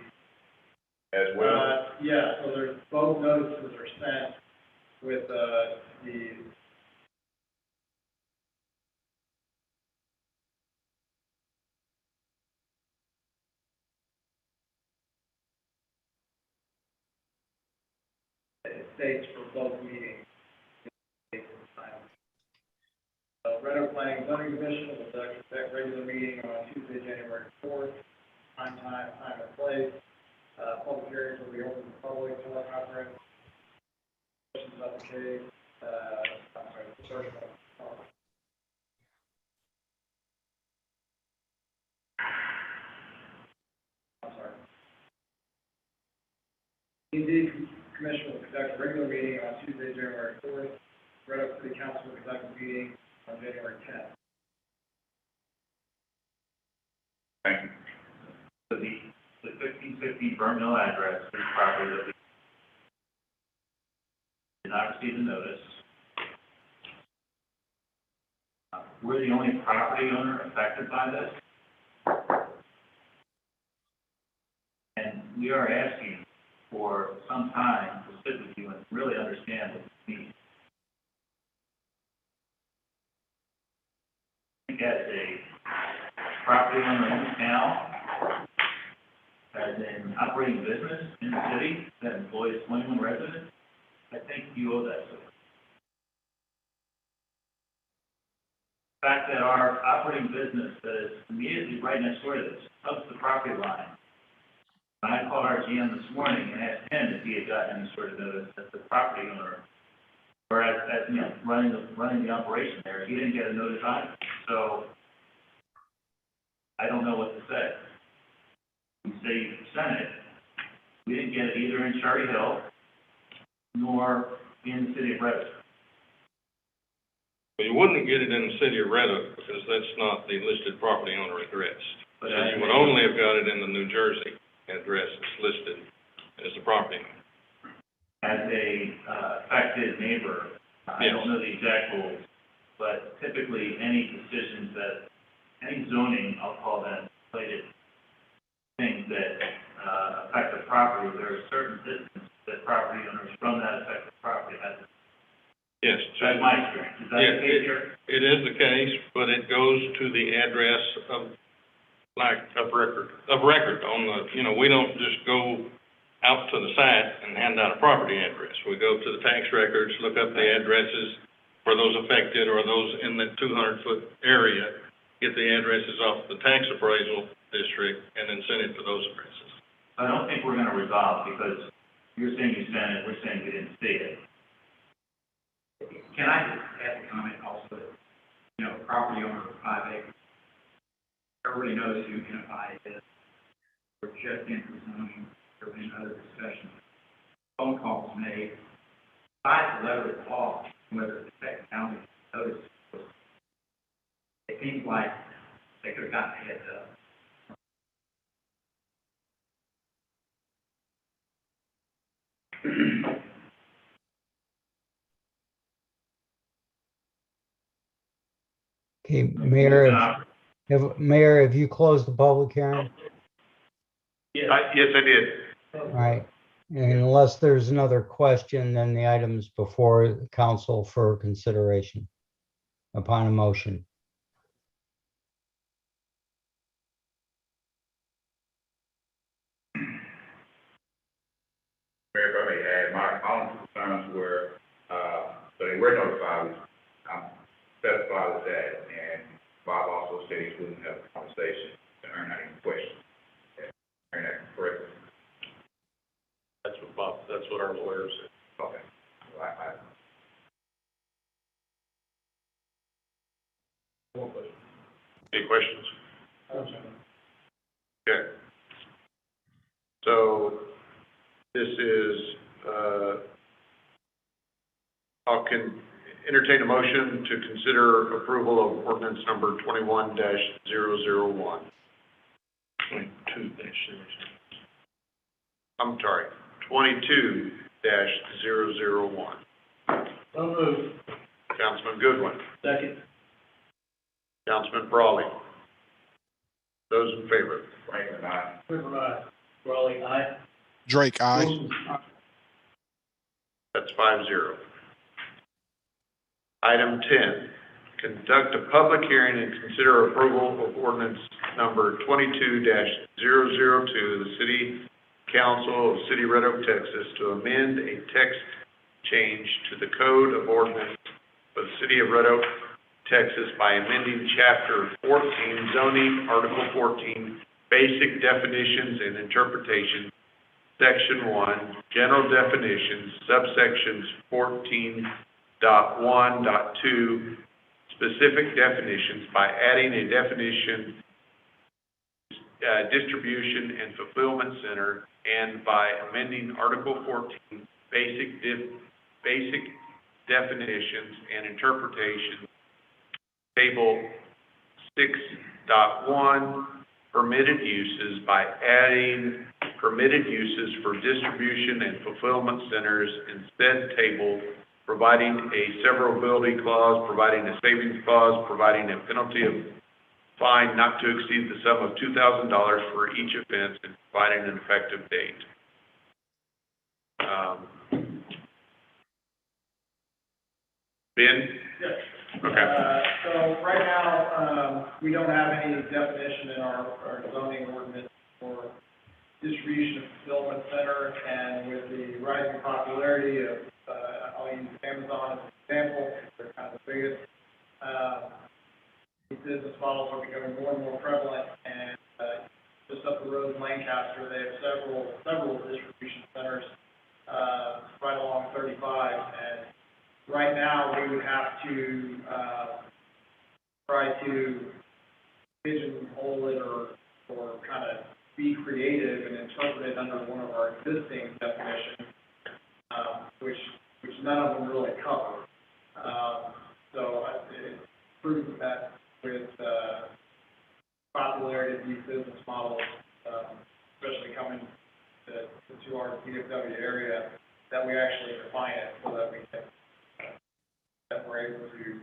as well? Yeah, so there's, both notices are sent with, the dates for both meetings. Red Oak Planning and Zoning Commission will conduct that regular meeting on Tuesday, January 4th, time and place. Public hearings will be open to the public, teleconference. Questions about the case, I'm sorry, the search warrant. I'm sorry. P&D Commission will conduct a regular meeting on Tuesday, January 4th. Red Oak City Council will conduct a meeting on January 10th. Thank you. So the 1515 Burn Mill address is property that we did not receive the notice. We're the only property owner affected by this. And we are asking for some time to sit with you and really understand what this means. I think as a property owner in the town, as an operating business in the city that employs 21 residents, I think you owe that to us. The fact that our operating business that is immediately right next door to this, up the property line. And I called our GM this morning and asked him if he had gotten any sort of notice that the property owner, or as you know, running the operation there, he didn't get a notice either. So I don't know what to say. You say you sent it. We didn't get it either in Cherry Hill nor in the city of Red Oak. Well, you wouldn't get it in the city of Red Oak because that's not the listed property owner address. So you would only have got it in the New Jersey address that's listed as the property owner. As a affected neighbor, I don't know the exact rules, but typically any decisions that, any zoning, I'll call them, related things that affect the property, there are certain distance that property owners from that affected property have to. Yes. That's my experience. Is that the case here? It is the case, but it goes to the address of, like, Of record. on the, we don't just go out to the site and hand out a property address. We go to the tax records, look up the addresses for those affected or those in the 200-foot area, get the addresses off the tax appraisal district, and then send it to those addresses. I don't think we're gonna resolve because you're saying you sent it, we're saying we didn't see it. Can I just add a comment also, property owner of 5 acres, everybody knows who Unify is. We're just in for zoning, there have been other discussions. Phone calls made, besides the letter of the law, whether it's affect county notice, it seems like they could have gotten a heads up. Okay, Mayor, have you closed the public hearing? Yes, I did. All right. And unless there's another question, then the item's before the council for consideration upon a motion. Mayor, if I may add, my they were notified, I'm satisfied with that, and Bob also said he's willing to have a conversation to earn out any questions. Earn that correctly? That's what our lawyer said. Okay. Well, Any questions? Okay. So this is, entertain a motion to consider approval of ordinance number 21-001. 22-001. I'm sorry, 22-001. So moved. Councilman Goodwin, Second. Councilman Brawley. Those in favor? Franklin, aye. Goodwin, aye. Raleigh, aye. Drake, aye. Wilson, aye. That's 5-0. Item 10, conduct a public hearing and consider approval of ordinance number 22-002, the City Council of City Red Oak, Texas, to amend a text change to the Code of Ordinance of the City of Red Oak, Texas by amending Chapter 14 zoning, Article 14, basic definitions and interpretation, Section 1, general definitions, subsections 14.1.2, specific definitions by adding a definition, distribution and fulfillment center, and by amending Article 14, basic definitions and interpretation, Table 6.1, permitted uses by adding permitted uses for distribution and fulfillment centers in said table, providing a severability clause, providing a savings clause, providing a penalty of fine not to exceed the sum of $2,000 for each offense, and providing an effective date. Ben? Yes. Okay. So right now, we don't have any definition in our zoning ordinance for distribution and fulfillment center, and with the rising popularity of, I'll use Amazon as an example, they're kind of the biggest. These business models are becoming more and more prevalent, and just up the road in Lancaster, they have several distribution centers right along 35, and right now, we would have to try to pigeonhole it or kind of be creative and interpret it under one of our existing definitions, which none of them really cover. So it proves that with popularity of these business models, especially coming to our DFW area, that we actually define it so that we can that we're able to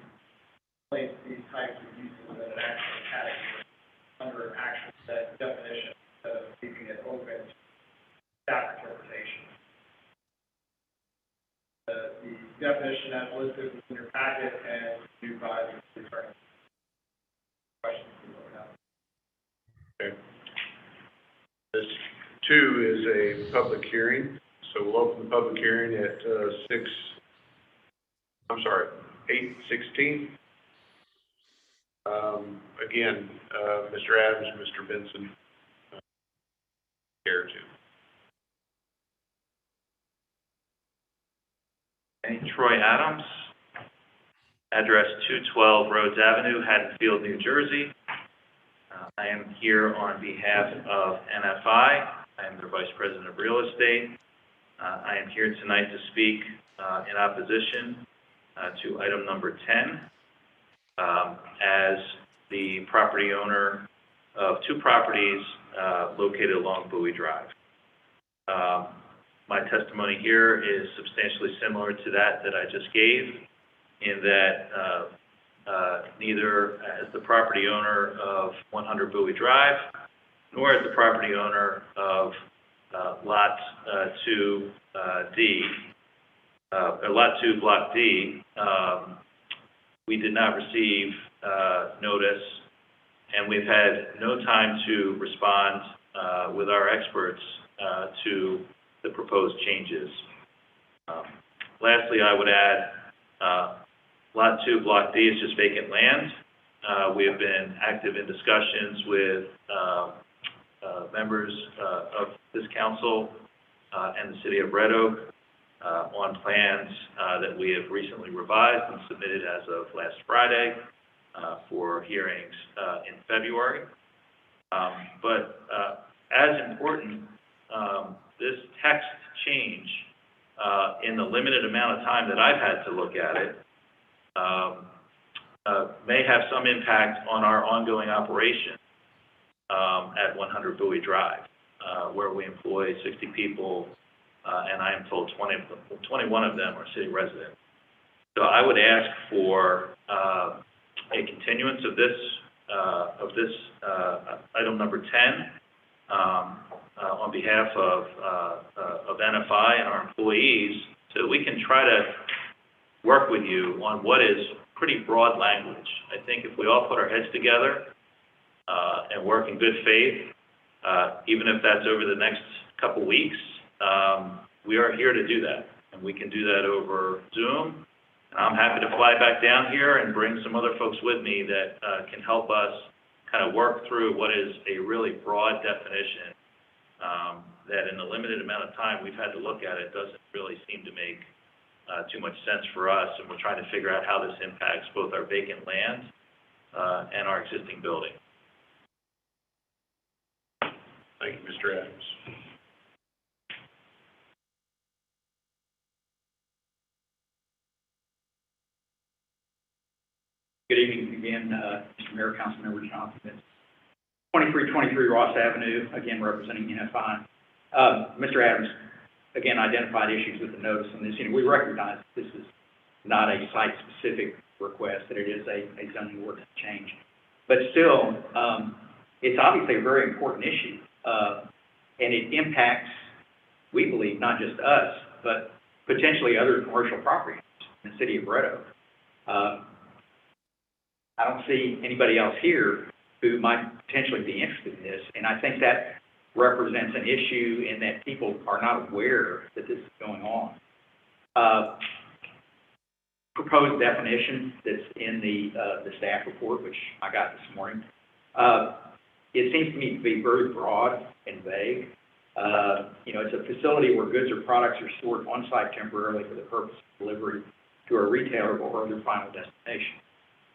place these types of uses in an actual category under an actual definition instead of keeping it open to staff interpretation. The definition as listed in your packet and reviewed by the attorney. Questions you have? Okay. This 2 is a public hearing, so we'll open the public hearing at 8:16. Again, Mr. Adams, Mr. Benson, care to. Okay, Troy Adams, address 212 Rhodes Avenue, Haddonfield, New Jersey. I am here on behalf of NFI. I am their Vice President of Real Estate. I am here tonight to speak in opposition to item number 10, as the property owner of 2 properties located along Bowie Drive. My testimony here is substantially similar to that I just gave, in that neither as the property owner of 100 Bowie Drive, nor as the property owner of Lot 2 D, Lot 2, Block D, we did not receive notice, and we've had no time to respond with our experts to the proposed changes. Lastly, I would add Lot 2, Block D is just vacant land. We have been active in discussions with members of this council and the city of Red Oak on plans that we have recently revised and submitted as of last Friday for hearings in February. But as important, this text change in the limited amount of time that I've had to look at it may have some impact on our ongoing operation at 100 Bowie Drive, where we employ 60 people, and I am told 21 of them are city residents. So I would ask for a continuance of this item number 10 on behalf of NFI and our employees, so that we can try to work with you on what is pretty broad language. I think if we all put our heads together and work in good faith, even if that's over the next couple weeks, we are here to do that, and we can do that over Zoom. And I'm happy to fly back down here and bring some other folks with me that can help us kind of work through what is a really broad definition that in the limited amount of time we've had to look at it doesn't really seem to make too much sense for us, and we're trying to figure out how this impacts both our vacant land and our existing building. Thank you, Mr. Adams. Good evening again, Mr. Mayor, Councilmember Johnson. It's 2323 Ross Avenue, again representing NFI. Mr. Adams, again, identified issues with the notice on this. We recognize this is not a site-specific request, that it is a zoning ordinance change. But still, it's obviously a very important issue, and it impacts, we believe, not just us, but potentially other commercial properties in the city of Red Oak. I don't see anybody else here who might potentially be interested in this, and I think that represents an issue in that people are not aware that this is going on. Proposed definition that's in the staff report, which I got this morning, it seems to me to be very broad and vague. It's a facility where goods or products are stored on site temporarily for the purpose of delivery to a retailer or their final destination.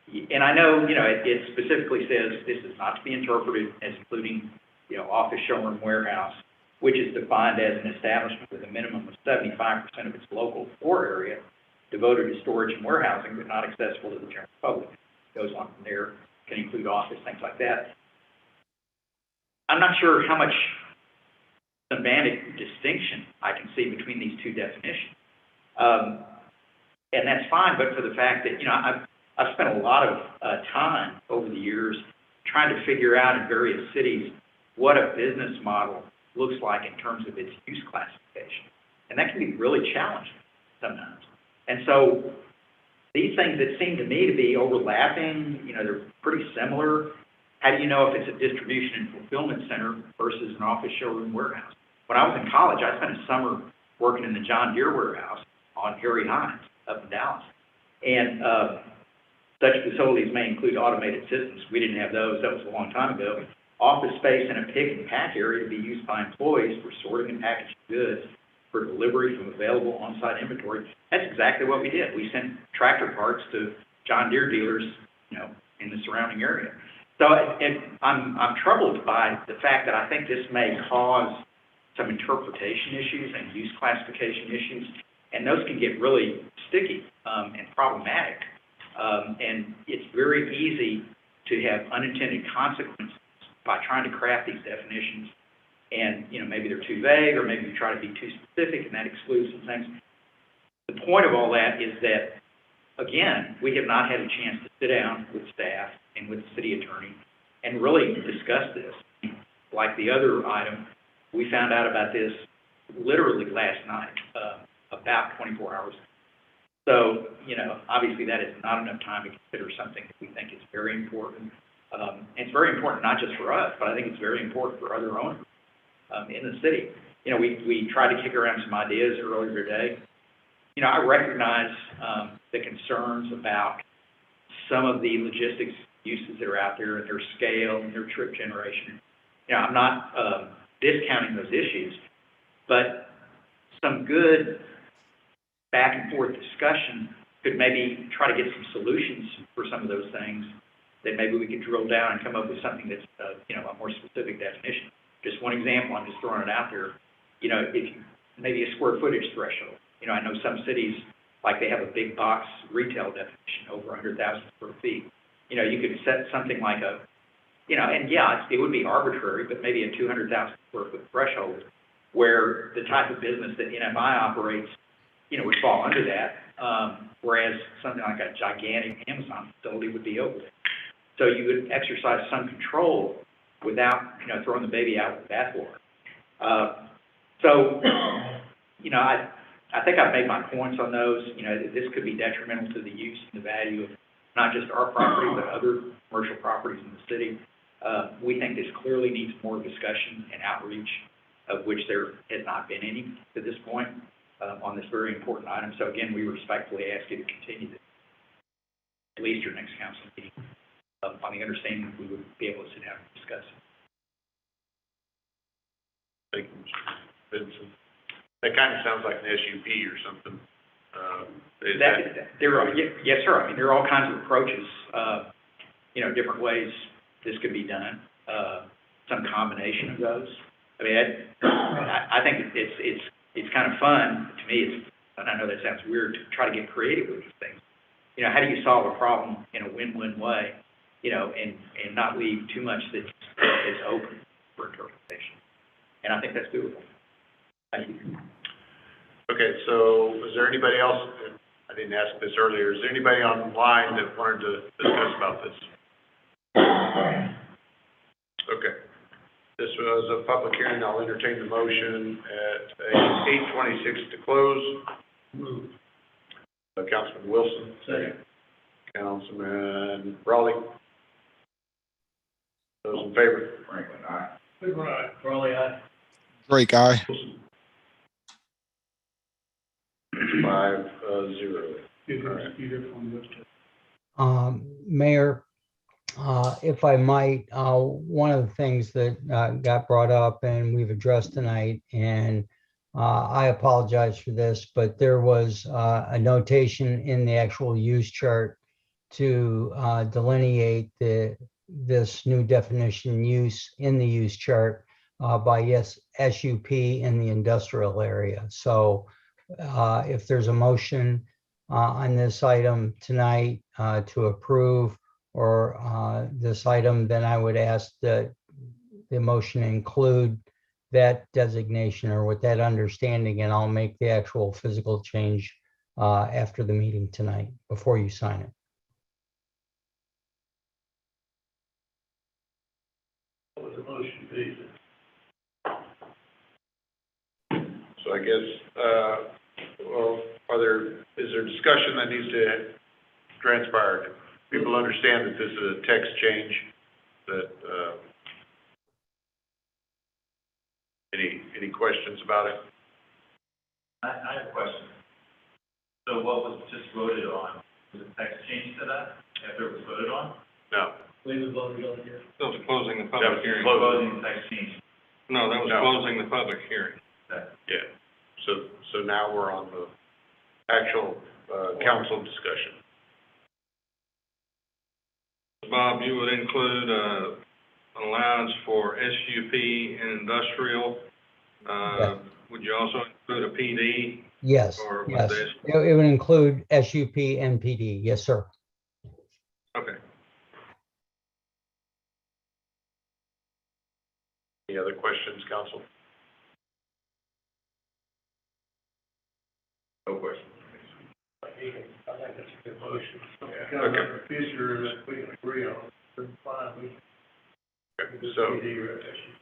And I know, it specifically says this is not to be interpreted as including, office, showroom, warehouse, which is defined as an establishment with a minimum of 75% of its local floor area devoted to storage and warehousing, but not accessible to the general public. It goes on from there, can include office, things like that. I'm not sure how much semantic distinction I can see between these two definitions. And that's fine, but for the fact that, I've spent a lot of time over the years trying to figure out in various cities what a business model looks like in terms of its use classification. And that can be really challenging sometimes. And so these things that seem to me to be overlapping, they're pretty similar. How do you know if it's a distribution and fulfillment center versus an office, showroom, warehouse? When I was in college, I spent a summer working in the John Deere warehouse on Harry Hines up in Dallas. And such facilities may include automated systems. We didn't have those. That was a long time ago. Office space and a pick and pack area to be used by employees for sorting and packaging goods for delivery from available on-site inventory. That's exactly what we did. We sent tractor parts to John Deere dealers, in the surrounding area. So I'm troubled by the fact that I think this may cause some interpretation issues and use classification issues, and those can get really sticky and problematic. And it's very easy to have unintended consequences by trying to craft these definitions. And, maybe they're too vague, or maybe you try to be too specific, and that excludes some things. The point of all that is that, again, we have not had a chance to sit down with staff and with the city attorney and really discuss this. Like the other item, we found out about this literally last night, about 24 hours ago. So, obviously that is not enough time to consider something that we think is very important. And it's very important not just for us, but I think it's very important for other owners in the city. We tried to kick around some ideas earlier today. I recognize the concerns about some of the logistics uses that are out there and their scale and their trip generation. You know, I'm not discounting those issues, but some good back and forth discussion could maybe try to get some solutions for some of those things that maybe we could drill down and come up with something that's, you know, a more specific definition. Just one example, I'm just throwing it out there, you know, if you, maybe a square footage threshold. You know, I know some cities, like they have a big box retail definition over 100,000 square feet. You know, you could set something like a, you know, and yeah, it would be arbitrary, but maybe a 200,000 square foot threshold where the type of business that NFI operates, you know, would fall under that, whereas something like a gigantic Amazon facility would be over there. So you would exercise some control without, you know, throwing the baby out with the bathwater. So, you know, I think I've made my points on those. You know, this could be detrimental to the use and the value of not just our property, but other commercial properties in the city. We think this clearly needs more discussion and outreach, of which there has not been any to this point on this very important item. So again, we respectfully ask you to continue this, at least your next council meeting, on the understanding that we would be able to sit down and discuss it. Thank you, Mr. Benson. That kind of sounds like an SUP or something. Yes, sir. I mean, there are all kinds of approaches, you know, different ways this could be done, some combination of those. I mean, I think it's kind of fun to me. And I know that sounds weird to try to get creative with these things. You know, how do you solve a problem in a win-win way, you know, and not leave too much that's open for interpretation? And I think that's doable. Thank you. Okay, so is there anybody else, I didn't ask this earlier, is there anybody online that wanted to discuss about this? Okay. This was a public hearing. I'll entertain the motion at 8:26 to close. Move. Councilman Wilson. Second. Councilman Raleigh. Those in favor? Franklin, aye. Raleigh, aye. Drake, aye. 5-0. Mayor, if I might, one of the things that got brought up and we've addressed tonight, and I apologize for this, but there was a notation in the actual use chart to delineate this new definition use in the use chart by SUP in the industrial area. So if there's a motion on this item tonight to approve or this item, then I would ask that the motion include that designation or with that understanding, and I'll make the actual physical change after the meeting tonight before you sign it. What was the motion, please? So I guess, well, is there discussion that needs to transpire? People understand that this is a text change, that, any questions about it? I have a question. So what was just voted on, was a text change to that after it was voted on? No. We was voted on here. That was closing the That public was hearing. Closing the text change. No, that was No. closing the public hearing. Yeah. So now we're on the actual council discussion. Bob, you would include an allowance for SUP and industrial. Yeah. Would you also include a PD? Yes, Or was yes. this- It would include SUP and PD. Yes, sir. Okay. Any other questions, council? No question. I think that's a good motion. Yeah. Kind of Okay. a feature that we agree on, then fine, we can do So, PD rotation.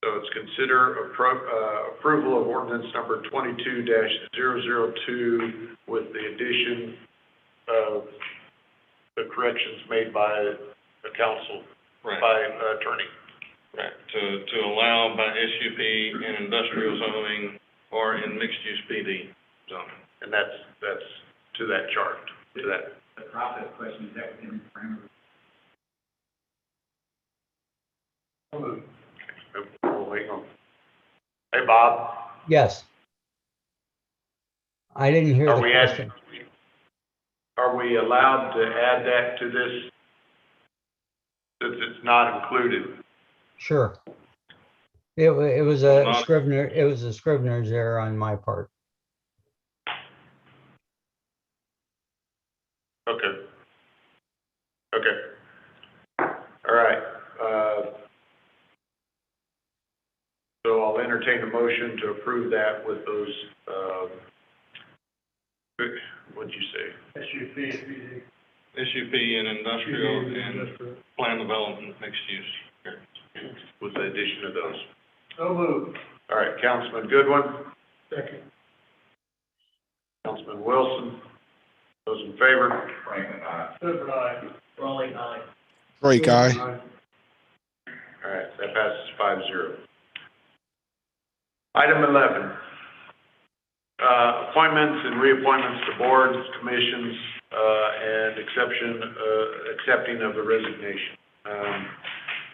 so it's consider approval of ordinance number 22-002 with the addition of the corrections made by the council, Right. by attorney. Right. To allow by SUP in industrial zoning or in mixed use PD zoning. And that's to that chart, to that. The process question, is that within the parameters? We'll wait on. Hey, Bob, Yes. I didn't hear the are we question. are we allowed to add that to this since it's not included? Sure. It was a Scrivener's error on my part. Okay. Okay. All right. So I'll entertain a motion to approve that with those, what'd you say? SUP, SUP and industrial and plan development mixed use. With the addition of those. So moved. All right, Councilman Goodwin, Second. Councilman Wilson, those in favor? Franklin, Clifford, aye. Raleigh, aye. Drake, aye. All right, that passes 5-0. Item 11, appointments and reappointments to boards, commissions, and accepting of the resignation.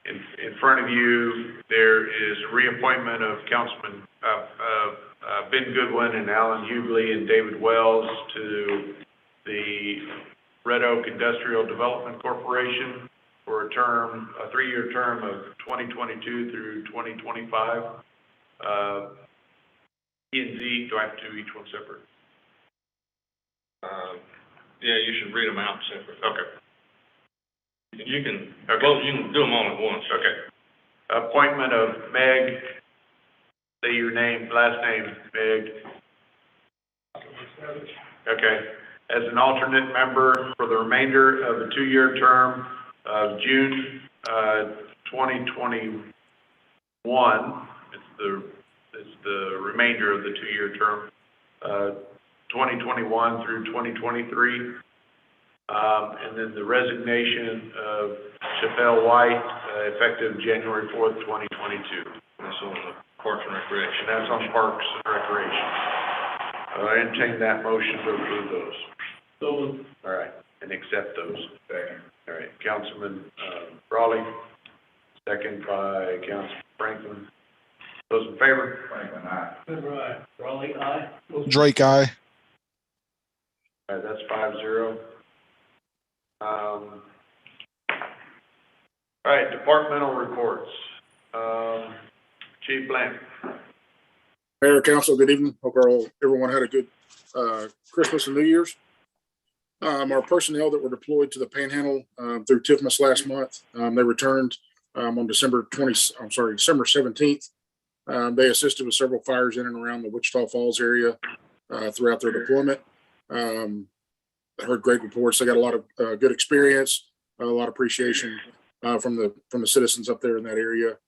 In front of you, there is a reappointment of Councilman Ben Goodwin and Alan Hughley and David Wells to the Red Oak Industrial Development Corporation for a 3-year term of 2022 through 2025. E and Z, do I have to do each one separate? Yeah, you should read them out separate. Okay. You can, Okay. well, you can do them all at once. Okay. Appointment of Meg, say your name, last name, Meg. Okay. As an alternate member for the remainder of the 2-year term of June 2021. It's the remainder of the 2-year term, 2021 through 2023. And then the resignation of Chappelle White, effective January 4th, 2022. That's on the Parks and Recreation. And that's on Parks and Recreation. I entertain that motion to approve those. So moved. All right, and accept those. second. All right, Councilman Raleigh, second by Councilman Franklin. Those in favor? Franklin, aye. Clifford, aye. Raleigh, aye. Drake, aye. All right, that's 5-0. All right, departmental reports. Chief Blank. Mayor, council, good evening. Hope everyone had a good Christmas and New Year's. Our personnel that were deployed to the Panhandle through TIFMAS last month, they returned on December 17th. They assisted with several fires in and around the Wichita Falls area throughout their deployment. I heard great reports. They got a lot of good experience, a lot of appreciation from the citizens up there in that area.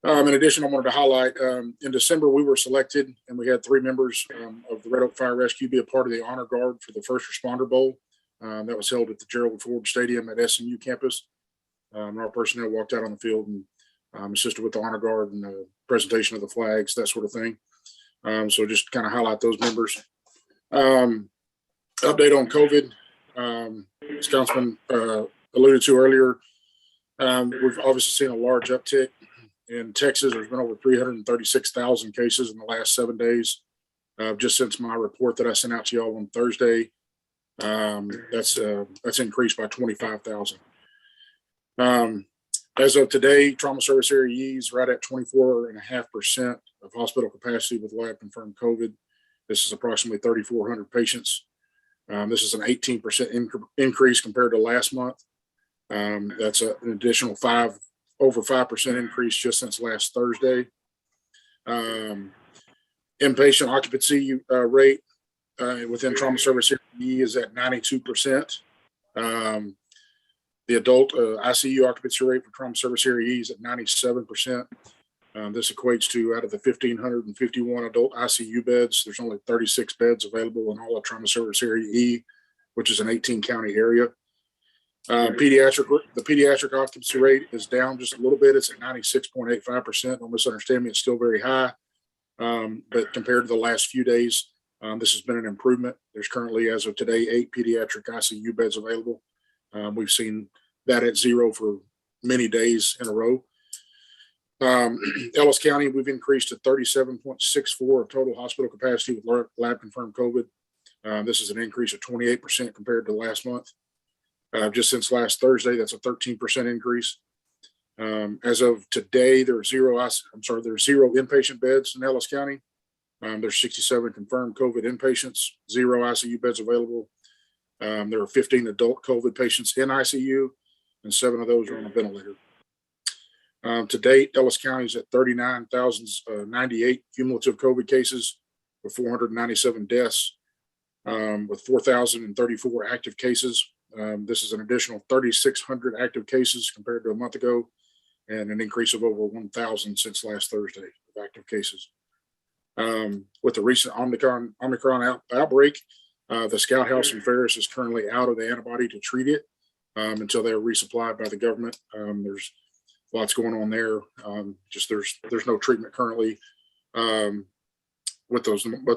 In addition, I wanted to highlight, in December, we were selected and we had 3 members of the Red Oak Fire Rescue be a part of the Honor Guard for the First Responder Bowl. That was held at the Gerald Ford Stadium at SMU campus. Our personnel walked out on the field and assisted with the Honor Guard and the presentation of the flags, that sort of thing. So just kind of highlight those members. Update on COVID, as Councilman alluded to earlier, we've obviously seen a large uptick. In Texas, there's been over 336,000 cases in the last 7 days. Just since my report that I sent out to y'all on Thursday, that's increased by 25,000. As of today, trauma service area E is right at 24.5% of hospital capacity with lab confirmed COVID. This is approximately 3,400 patients. This is an 18% increase compared to last month. That's an additional over 5% increase just since last Thursday. Inpatient occupancy rate within trauma service area E is at 92%. The adult ICU occupancy rate for trauma service area E is at 97%. This equates to, out of the 1,551 adult ICU beds, there's only 36 beds available in all of trauma service area E, which is an 18-county area. The pediatric occupancy rate is down just a little bit. It's at 96.85%. Don't misunderstand me, it's still very high. But compared to the last few days, This has been an improvement. There's currently, as of today, 8 pediatric ICU beds available. We've seen that at 0 for many days in a row. Ellis County, we've increased to 37.64 of total hospital capacity with lab confirmed COVID. This is an increase of 28% compared to last month. Just since last Thursday, that's a 13% increase. As of today, there's 0 inpatient beds in Ellis County. There's 67 confirmed COVID inpatients, 0 ICU beds available. There are 15 adult COVID patients in ICU, and 7 of those are on a ventilator. To date, Ellis County is at 39,098 cumulative COVID cases with 497 deaths, with 4,034 active cases. This is an additional 3,600 active cases compared to a month ago, and an increase of over 1,000 since last Thursday of active cases. With the recent Omicron outbreak, the Scout House in Ferris is currently out of the antibody to treat it until they're resupplied by the government. There's lots going on there. There's no treatment currently with the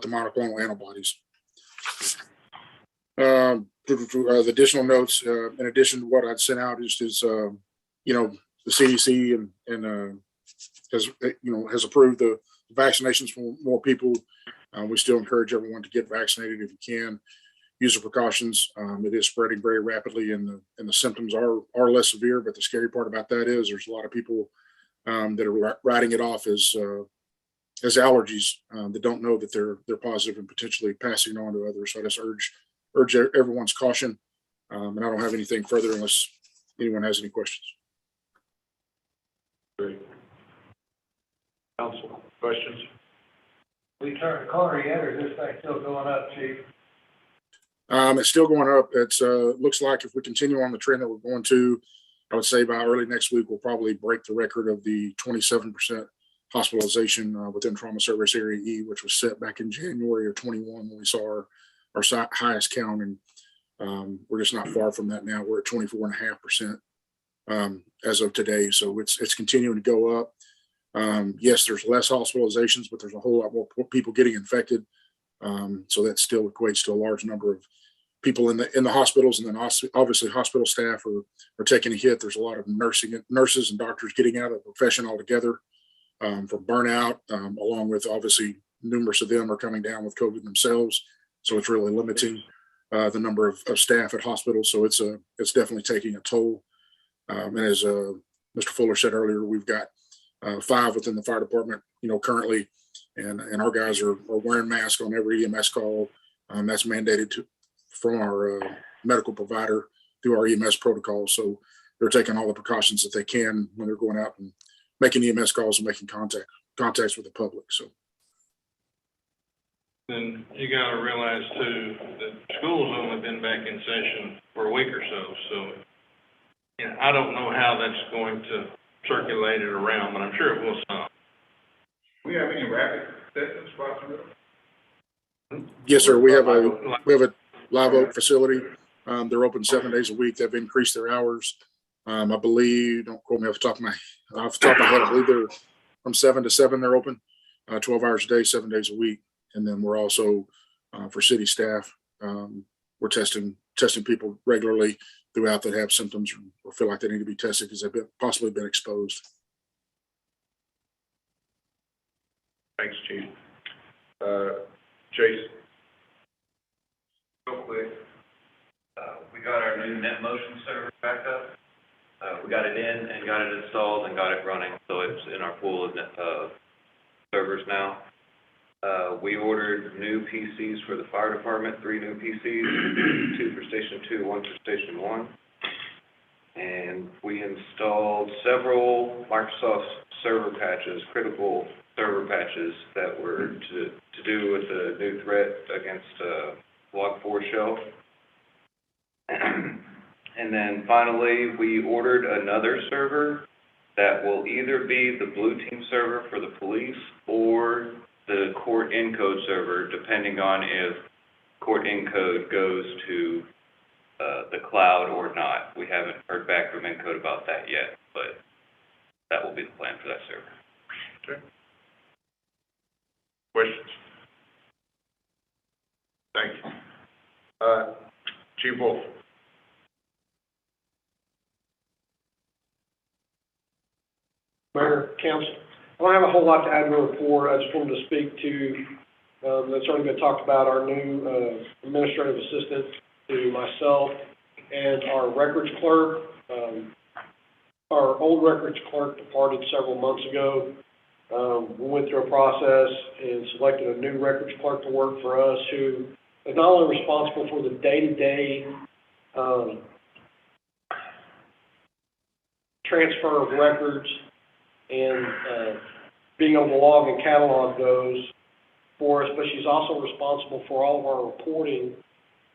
monoclonal antibodies. The additional notes, in addition to what I'd sent out, is the CDC has approved the vaccinations for more people. We still encourage everyone to get vaccinated if you can. Use the precautions. It is spreading very rapidly, and the symptoms are less severe. But the scary part about that is there's a lot of people that are writing it off as allergies that don't know that they're positive and potentially passing it on to others. So I just urge everyone's caution. And I don't have anything further unless anyone has any questions. Great. Council, questions? We turned the corner yet, or is this thing still going up, Chief? It's still going up. It's looks like if we continue on the trend that we're going to, I would say by early next week, we'll probably break the record of the 27% hospitalization within trauma service area E, which was set back in January of 21 when we saw our highest count. And we're just not far from that now. We're at 24.5% as of today. So it's continuing to go up. Yes, there's less hospitalizations, but there's a whole lot more people getting infected. So that still equates to a large number of people in the hospitals, and then obviously hospital staff are taking a hit. There's a lot of nurses and doctors getting out of the profession altogether from burnout, along with obviously numerous of them are coming down with COVID themselves. So it's really limiting the number of staff at hospitals. So it's definitely taking a toll. And as Mr. Fuller said earlier, we've got 5 within the fire department, currently, and our guys are wearing masks on every EMS call. That's mandated from our medical provider through our EMS protocol. So they're taking all the precautions that they can when they're going out and making EMS calls and making contacts with the public. So. Then you got to realize too that school's only been back in session for a week or so. So, I don't know how that's going to circulate it around, but I'm sure it will some. Do we have any rapid testing spots in Yes, sir. We have a Live Oak facility. They're open 7 days a week. They've increased their hours. I believe, don't quote me off the top of my head, I believe they're from 7 to 7. They're open 12 hours a day, 7 days a week. And then we're also for city staff, we're testing people regularly throughout that have symptoms or feel like they need to be tested because they've possibly been exposed. Thanks, Chief. Chase? Real quick, we got our new NetMotion server back up. We got it in and got it installed and got it running, so it's in our pool of servers now. We ordered new PCs for the fire department, 3 new PCs, 2 for Station 2, 1 for Station 1. And we installed several Microsoft server patches, critical server patches that were to do with the new threat against Log4 Shell. And then finally, we ordered another server that will either be the Blue Team server for the police or the Court Encode server, depending on if Court Encode goes to the cloud or not. We haven't heard back from Encode about that yet, but that will be the plan for that server. Okay. Questions? Thank you. Chief Wolf. Mayor, Council, I don't have a whole lot to add to the report. I just wanted to speak to, that's already been talked about, our new administrative assistant, to myself and our records clerk. Our old records clerk departed several months ago. We went through a process and selected a new records clerk to work for us who is not only responsible for the day-to-day transfer of records and being able to log and catalog those for us, but she's also responsible for all of our reporting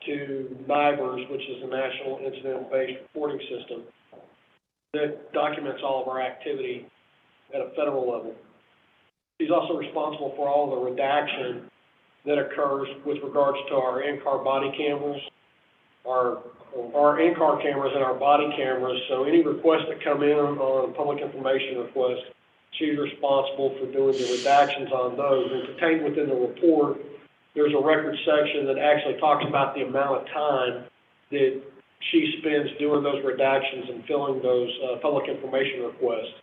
to NIBRS, which is the National Incident-Based Reporting System, that documents all of our activity at a federal level. She's also responsible for all the redaction that occurs with regards to our in-car body cameras, our in-car cameras and our body cameras. So any requests that come in on public information requests, she's responsible for doing the redactions on those. And contained within the report, there's a record section that actually talks about the amount of time that she spends doing those redactions and filling those public information requests,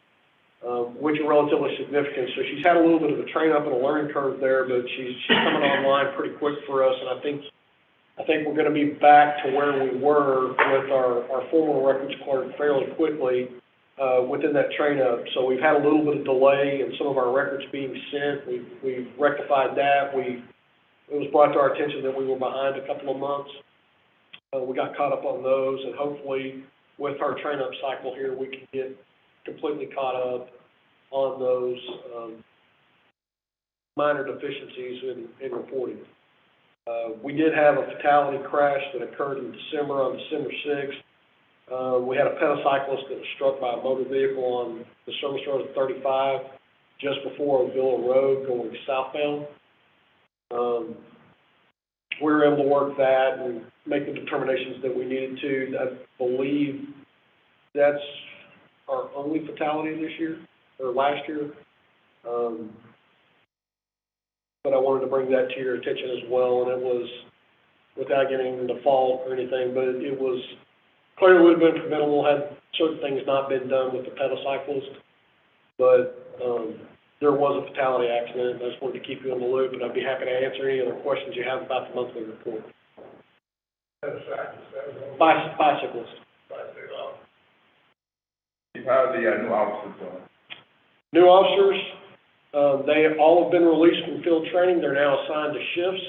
which are relatively significant. So she's had a little bit of a train up and a learning curve there, but she's coming online pretty quick for us. And I think we're going to be back to where we were with our former records clerk fairly quickly within that train up. So we've had a little bit of delay in some of our records being sent. We've rectified that. It was brought to our attention that we were behind a couple of months. We got caught up on those, and hopefully with our train up cycle here, we can get completely caught up on those minor deficiencies in reporting. We did have a fatality crash that occurred in December, on December 6th. We had a pentacyclist that was struck by a motor vehicle on the service road of 35 just before Villa Road going southbound. We were able to work that and make the determinations that we needed to. I believe that's our only fatality this year, or last year. But I wanted to bring that to your attention as well, and it was without getting into fault or anything, but it was clearly would have been preventable had certain things not been done with the pentacyclist. But there was a fatality accident. I just wanted to keep you in the loop, and I'd be happy to answer any other questions you have about the monthly report. Bicyclist. How are the new officers doing? New officers, they all have been released from field training. They're now assigned to shifts.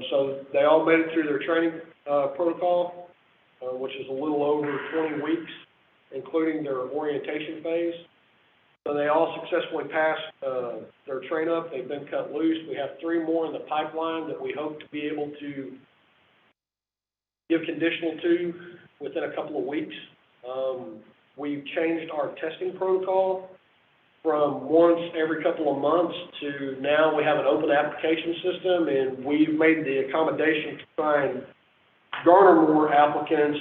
So they all made it through their training protocol, which is a little over 20 weeks, including their orientation phase. So they all successfully passed their train up. They've been cut loose. We have 3 more in the pipeline that we hope to be able to give conditional to within a couple of weeks. We've changed our testing protocol from once every couple of months to now we have an open application system, and we've made the accommodation to try and garner more applicants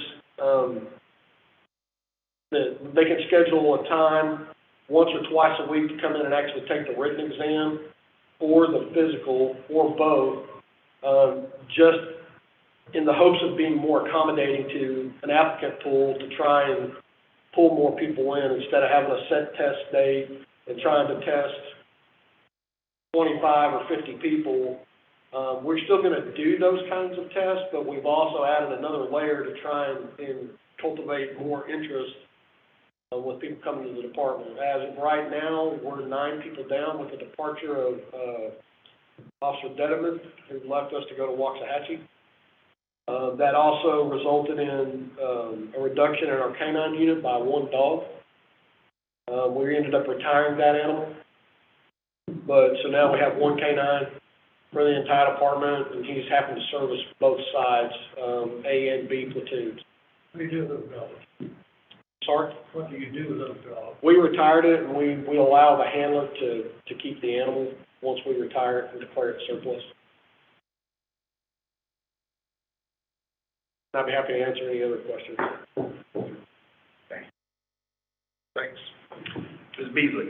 that they can schedule a time once or twice a week to come in and actually take the written exam or the physical or both, just in the hopes of being more accommodating to an applicant pool to try and pull more people in instead of having a set test date and trying to test 25 or 50 people. We're still going to do those kinds of tests, but we've also added another layer to try and cultivate more interest with people coming to the department. As of right now, we're 9 people down with the departure of Officer Dedeman, who left us to go to Waxahachie. That also resulted in a reduction in our canine unit by 1 dog. We ended up retiring that animal. But so now we have 1 canine for the entire department, and he's happened to service both sides, A and B platoons. What do you do with those dogs? Sorry? What do you do with those dogs? We retired it, and we allow the handler to keep the animal once we retire it and declare it surplus. I'd be happy to answer any other questions. Thanks. Ms. Beasley.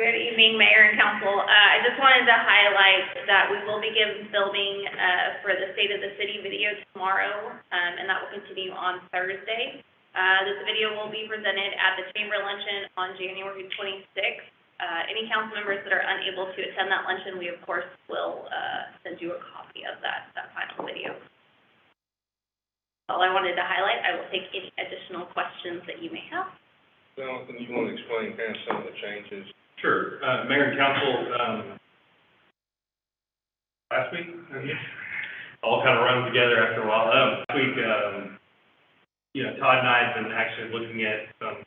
Good evening, Mayor and Council. I just wanted to highlight that we will begin filming for the State of the City video tomorrow, and that will continue on Thursday. This video will be presented at the Chamber Luncheon on January 26th. Any council members that are unable to attend that luncheon, we of course will send you a copy of that final video. All I wanted to highlight. I will take any additional questions that you may have. Jonathan, you want to explain kind of some of the changes? Sure. Mayor and Council, last week, all kind of run together after a while. Last week, Todd and I have been actually looking at some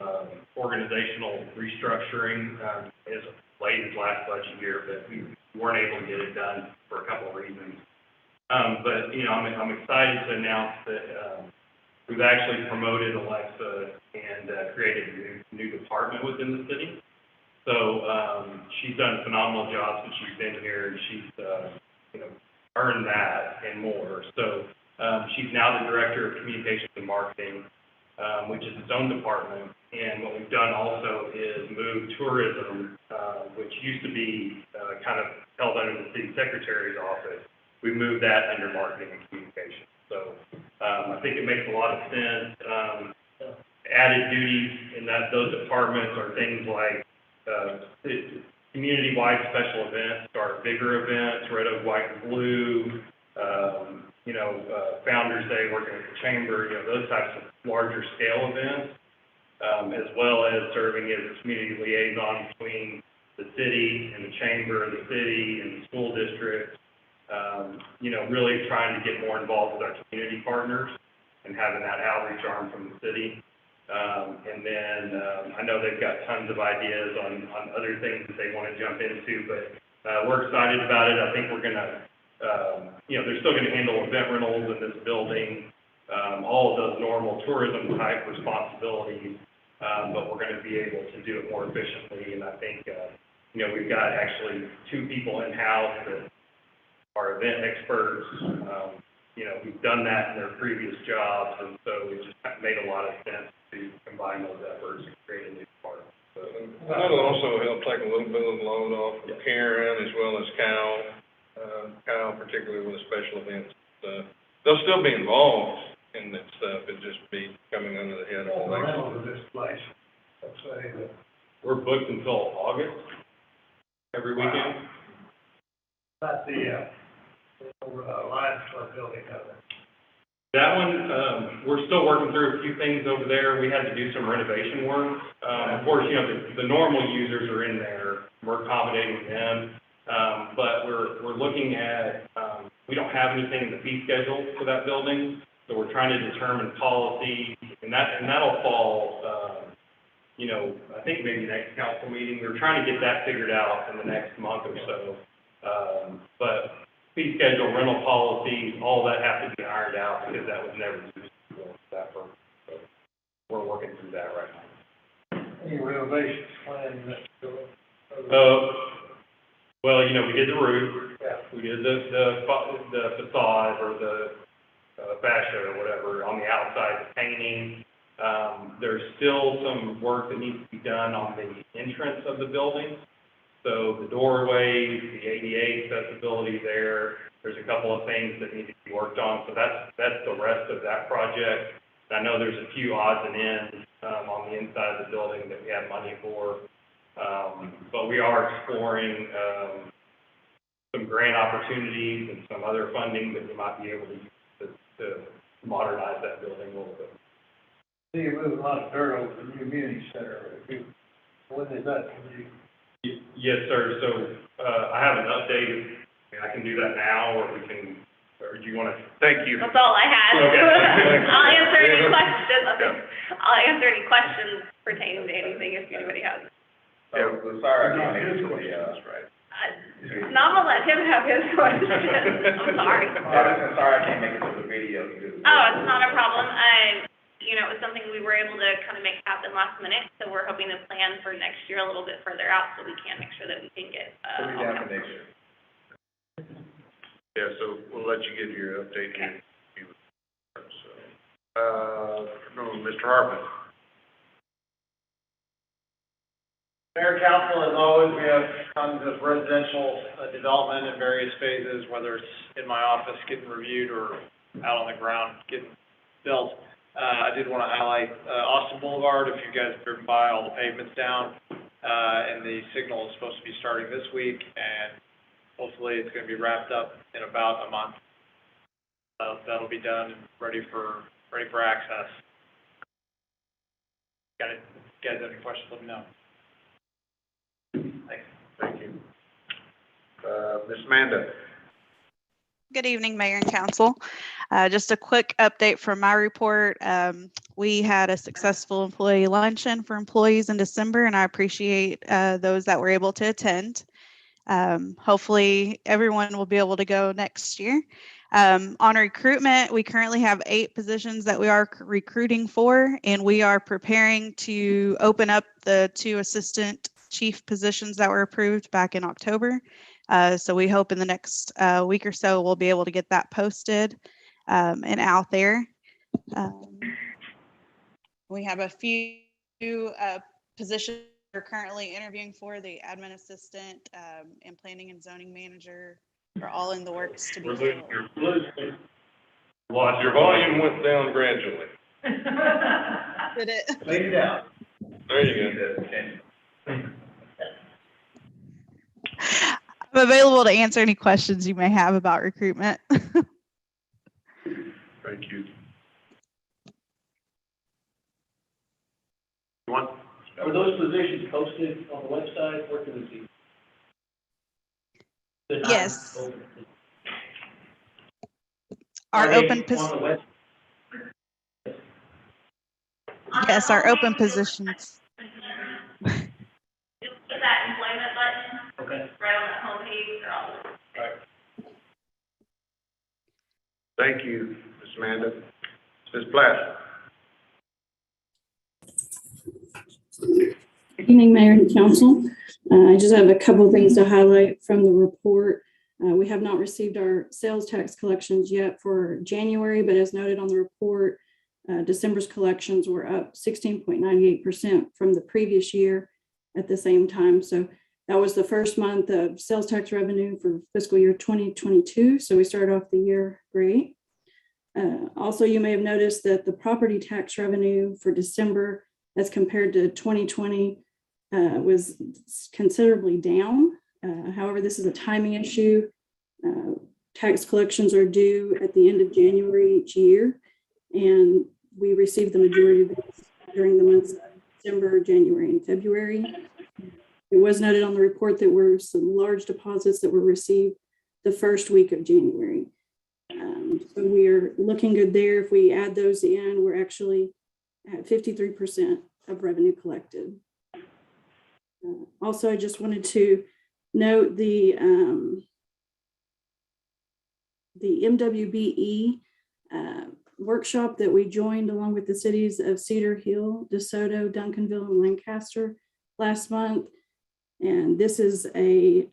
organizational restructuring as late as last budget year, but we weren't able to get it done for a couple of reasons. I'm excited to announce that we've actually promoted Alexa and created a new department within the city. So she's done a phenomenal job since she's been here, and she's earned that and more. So she's now the Director of Communications and Marketing, which is its own department. And what we've done also is move tourism, which used to be kind of held under the City Secretary's office. We moved that under Marketing and Communications. So I think it makes a lot of sense. Added duties in those departments are things like community-wide special events, our bigger events, Red Oak, White, and Blue, Founders Day, working with the Chamber, those types of larger scale events, as well as serving as a community liaison between the city and the Chamber, the city and the school district, really trying to get more involved with our community partners and having that outreach arm from the city. And then I know they've got tons of ideas on other things that they want to jump into, but we're excited about it. I think we're going to, they're still going to handle event rentals in this building, all of those normal tourism type responsibilities, but we're going to be able to do it more efficiently. And I think, we've got actually 2 people in-house that are event experts. Who've done that in their previous jobs, and so it just made a lot of sense to combine those efforts and create a new department. So that'll also help take a little bit of the load off of Karen as well as Kyle, particularly with the special events. They'll still be involved in that stuff. It'll just be coming under the head of Alexa. This place, let's say that. We're booked until August, every weekend. Not the Lions Club building of it. That one, we're still working through a few things over there. We had to do some renovation work. Of course, the normal users are in there. We're accommodating them. But we're looking at, we don't have anything in the fee schedule for that building, so we're trying to determine policy, and that'll fall, I think maybe next council meeting. We're trying to get that figured out in the next month or so. But fee schedule, rental policy, all that has to be ironed out because that was never used for that purpose. So we're working through that right now. Any renovations planned next door? Well, we did the roof. Yeah. We did the facade or the fascia or whatever on the outside, the painting. There's still some work that needs to be done on the entrance of the building. So the doorways, the ADA accessibility there, there's a couple of things that need to be worked on. So that's the rest of that project. I know there's a few odds and ends on the inside of the building that we have money for. But we are exploring some grant opportunities and some other funding that we might be able to use to modernize that building a little bit. So you move a lot of dirt over to the new community center. When is that going to be? Yes, sir. So I have an update. I can do that now, or do you want to? Thank you. That's all I had. Okay. I'll answer any questions. I'll answer any questions pertaining to anything if anybody has. Sorry, I can't make it to the, right. No, I'm gonna let him have his question. I'm sorry. Sorry, I can't make it to the video. Oh, it's not a problem. It was something we were able to kind of make happen last minute, so we're hoping to plan for next year a little bit further out so we can make sure that we can get, Put me down for next year. Yeah, so we'll let you give your update here. Mr. Hartman. Mayor, council, as always, we have tons of residential development in various phases, whether it's in my office getting reviewed or out on the ground getting built. I did want to highlight Austin Boulevard. If you guys have driven by, all the pavement's down, and the signal is supposed to be starting this week, and hopefully it's going to be wrapped up in about a month. That'll be done and ready for access. Got it. If you guys have any questions, let me know. Thanks. Thank you. Ms. Amanda? Good evening, Mayor and Council. Just a quick update from my report. We had a successful employee luncheon for employees in December, and I appreciate those that were able to attend. Hopefully, everyone will be able to go next year. On recruitment, we currently have 8 positions that we are recruiting for, and we are preparing to open up the 2 assistant chief positions that were approved back in October. So we hope in the next week or so we'll be able to get that posted and out there. We have a few positions we're currently interviewing for, the admin assistant and planning and zoning manager are all in the works to be filled. Your volume went down gradually. Did it? Lay it down. There you go. I'm available to answer any questions you may have about recruitment. Thank you. Are those positions posted on the website? Where can we see? Yes. Our open positions. Yes, our open positions. It's that employment button. Okay. Right on the homepage, or all. Right. Thank you, Ms. Amanda. Ms. Platt? Good evening, Mayor and Council. I just have a couple of things to highlight from the report. We have not received our sales tax collections yet for January, but as noted on the report, December's collections were up 16.98% from the previous year at the same time. So that was the first month of sales tax revenue for fiscal year 2022. So we started off the year great. Also, you may have noticed that the property tax revenue for December as compared to 2020 was considerably down. However, this is a timing issue. Tax collections are due at the end of January each year, and we receive the majority of these during the months of December, January, and February. It was noted on the report that there were some large deposits that were received the first week of January. So we are looking good there. If we add those in, we're actually at 53% of revenue collected. Also, I just wanted to note the MWBE workshop that we joined along with the cities of Cedar Hill, DeSoto, Duncanville, and Lancaster last month. And this is a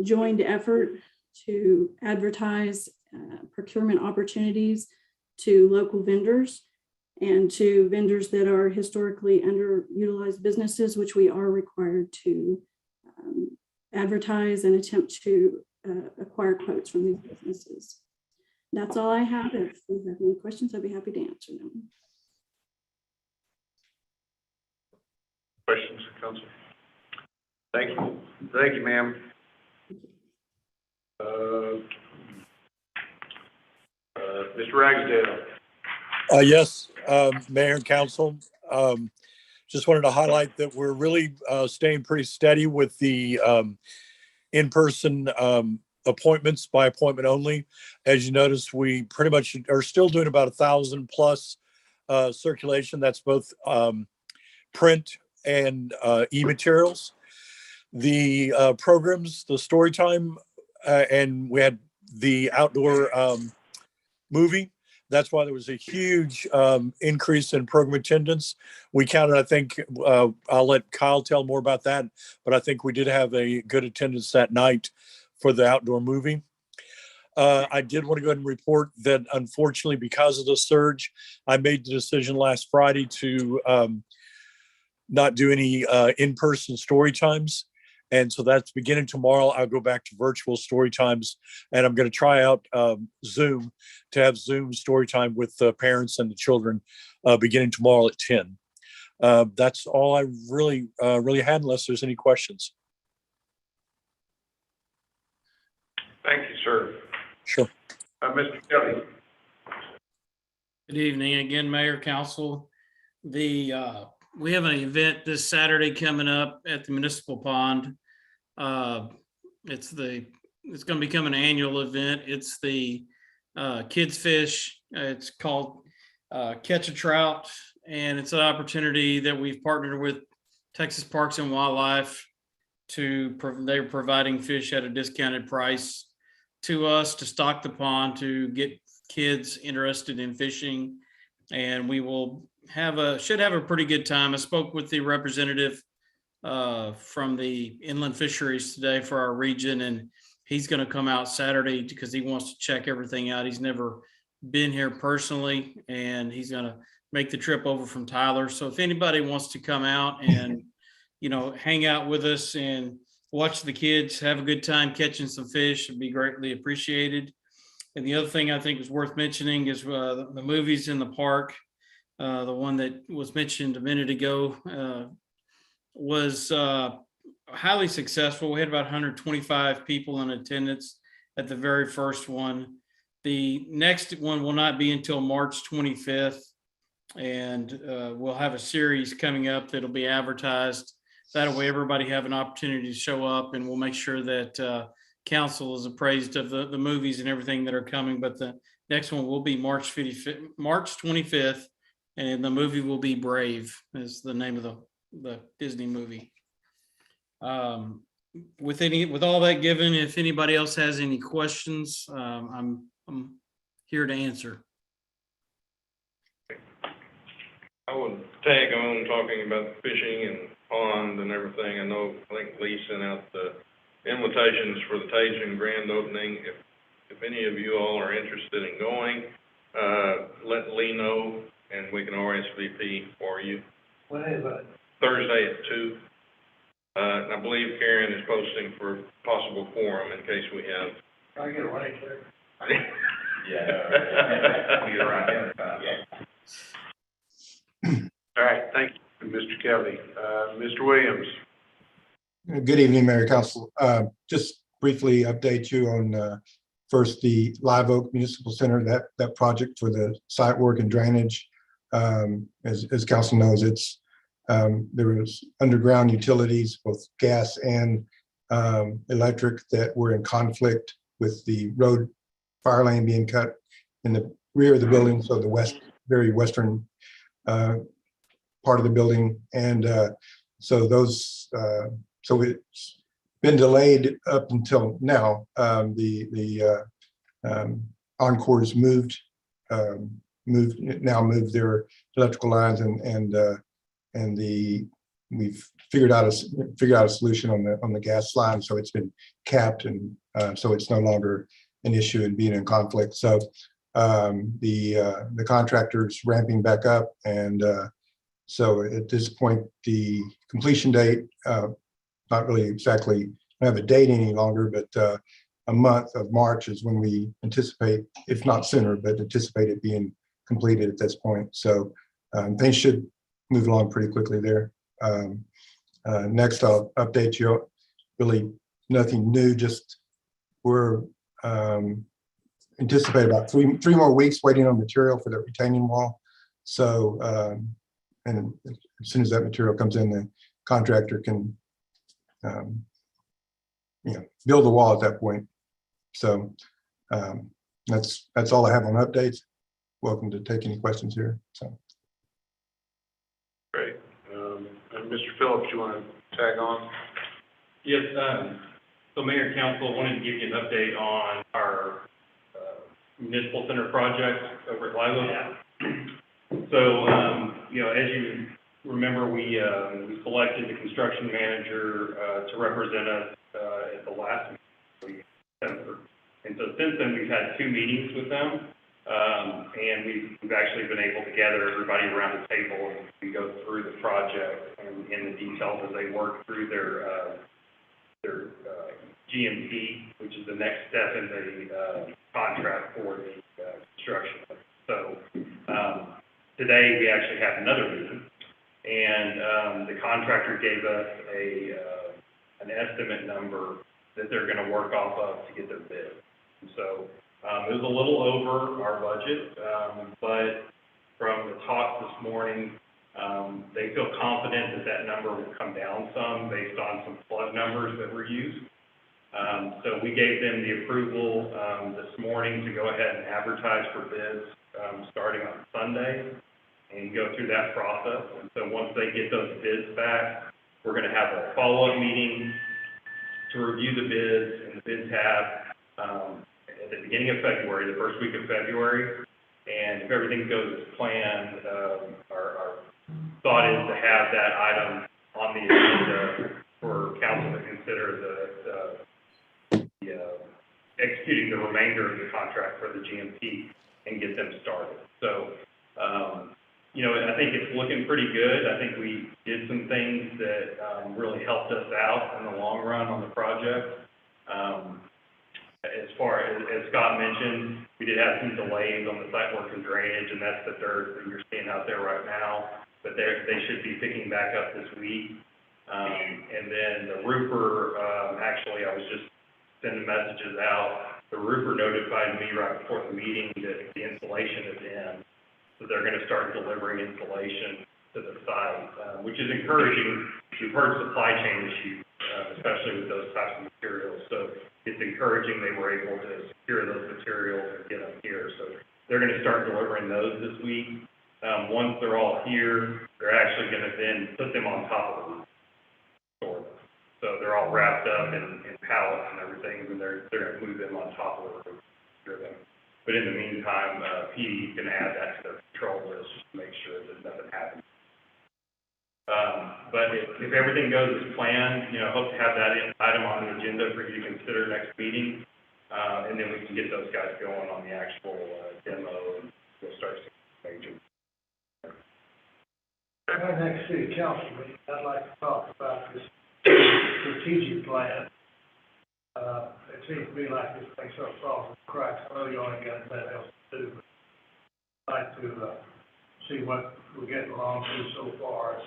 joined effort to advertise procurement opportunities to local vendors and to vendors that are historically underutilized businesses, which we are required to advertise and attempt to acquire quotes from these businesses. That's all I have. If you have any questions, I'd be happy to answer them. Questions, Council? Thank you. Thank you, ma'am. Mr. Ragsdale. Yes, Mayor and Council. Just wanted to highlight that we're really staying pretty steady with the in-person appointments by appointment only. As you notice, we pretty much are still doing about 1,000 plus circulation. That's both print and e-materials. The programs, the story time, and we had the outdoor movie. That's why there was a huge increase in program attendance. We counted, I think, I'll let Kyle tell more about that, but I think we did have a good attendance that night for the outdoor movie. I did want to go ahead and report that unfortunately, because of the surge, I made the decision last Friday to not do any in-person story times. And so that's beginning tomorrow. I'll go back to virtual story times, and I'm going to try out Zoom to have Zoom story time with the parents and the children beginning tomorrow at 10. That's all I really had, unless there's any questions. Thank you, sir. Sure. Mr. Kelly. Good evening again, Mayor, Council. We have an event this Saturday coming up at the Municipal Pond. It's going to become an annual event. It's the Kids Fish. It's called Catch a Trout, and it's an opportunity that we've partnered with Texas Parks and Wildlife they're providing fish at a discounted price to us to stock the pond to get kids interested in fishing, and we will should have a pretty good time. I spoke with the representative from the inland fisheries today for our region, and he's going to come out Saturday because he wants to check everything out. He's never been here personally, and he's going to make the trip over from Tyler. So if anybody wants to come out and hang out with us and watch the kids have a good time catching some fish, it'd be greatly appreciated. And the other thing I think is worth mentioning is the movies in the park. The one that was mentioned a minute ago was highly successful. We had about 125 people in attendance at the very first one. The next one will not be until March 25th, and we'll have a series coming up that'll be advertised. That way everybody have an opportunity to show up, and we'll make sure that council is appraised of the movies and everything that are coming. But the next one will be March 25th, and the movie will be Brave, is the name of the Disney movie. With all that given, if anybody else has any questions, I'm here to answer. I would tag on talking about the fishing and pond and everything. I think Lee sent out the invitations for the Tajin grand opening. If any of you all are interested in going, let Lee know, and we can RSVP for you. When is that? Thursday at 2. And I believe Karen is posting for possible quorum in case we have. I get a right there. Yeah. You're right. All right, thank you, Mr. Kelly. Mr. Williams. Good evening, Mayor, Council. Just briefly update you on first the Live Oak Municipal Center, that project for the site work and drainage. As Council knows, it's there was underground utilities, both gas and electric, that were in conflict with the road fire lane being cut in the rear of the building, so the very western part of the building, and so so it's been delayed up until now. The Encore's moved their electrical lines, and we've figured out a solution on the gas line, so it's been capped, and so it's no longer an issue in being in conflict. So the contractor's ramping back up, and so at this point, the completion date, not really exactly, I don't have a date any longer, but a month of March is when we anticipate, if not sooner, but anticipate it being completed at this point. So things should move along pretty quickly there. Next, I'll update you. Really nothing new, just we're anticipate about three more weeks waiting on material for the retaining wall. So, and as soon as that material comes in, the contractor can, build the wall at that point. So that's all I have on updates. Welcome to take any questions here. So. Great. And Mr. Phillips, you want to tag on? Yes. So Mayor and Council, I wanted to give you an update on our municipal center project over at Live Oak. So, as you remember, we selected the construction manager to represent us at the last meeting in December. And so since then, we've had 2 meetings with them. And we've actually been able to gather everybody around the table and we go through the project and the details as they work through their GMP, which is the next step in the contract for the construction. So today we actually had another meeting, and the contractor gave us an estimate number that they're going to work off of to get their bid. And so it was a little over our budget, but from the talk this morning, they feel confident that that number will come down some based on some flood numbers that were used. So we gave them the approval this morning to go ahead and advertise for bids starting on Sunday and go through that process. And so once they get those bids back, we're going to have a follow-up meeting to review the bids, and the bids have at the beginning of February, the first week of February. And if everything goes as planned, our thought is to have that item on the agenda for council to consider the executing the remainder of the contract for the GMP and get them started. So, I think it's looking pretty good. I think we did some things that really helped us out in the long run on the project. As far as Scott mentioned, we did have some delays on the site work and drainage, and that's the dirt that you're seeing out there right now. But they should be picking back up this week. And then the roofer, actually, I was just sending messages out. The roofer notified me right before the meeting that the insulation is in. So they're going to start delivering insulation to the site, which is encouraging. We've heard supply chain issues, especially with those types of materials. So it's encouraging they were able to secure those materials and get them here. So they're going to start delivering those this week. Once they're all here, they're actually going to then put them on top of the roof. So they're all wrapped up in pallets and everything, and they're going to move them on top of the roof. But in the meantime, PD can add that to their control list just to make sure that nothing happens. But if everything goes as planned, hope to have that item on the agenda for you to consider next meeting. And then we can get those guys going on the actual demo, and we'll start seeing major. Our next city council meeting, I'd like to talk about this strategic plan. It seems to me like this thing's so soft and cracks early on and got nothing else to do. I'd like to see what we're getting along to so far.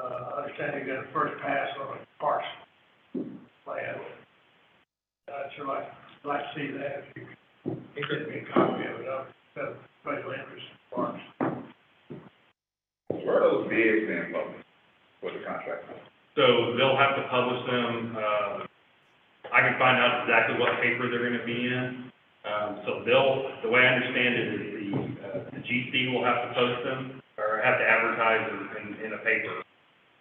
I understand you got a first pass on a parks plan. I'd sure like to see that. If you can get me a copy of it, I'll special interest in parks. Where are those bids being published for the contract? So they'll have to publish them. I can find out exactly what paper they're going to be in. So the way I understand it is the GC will have to post them or have to advertise in a paper.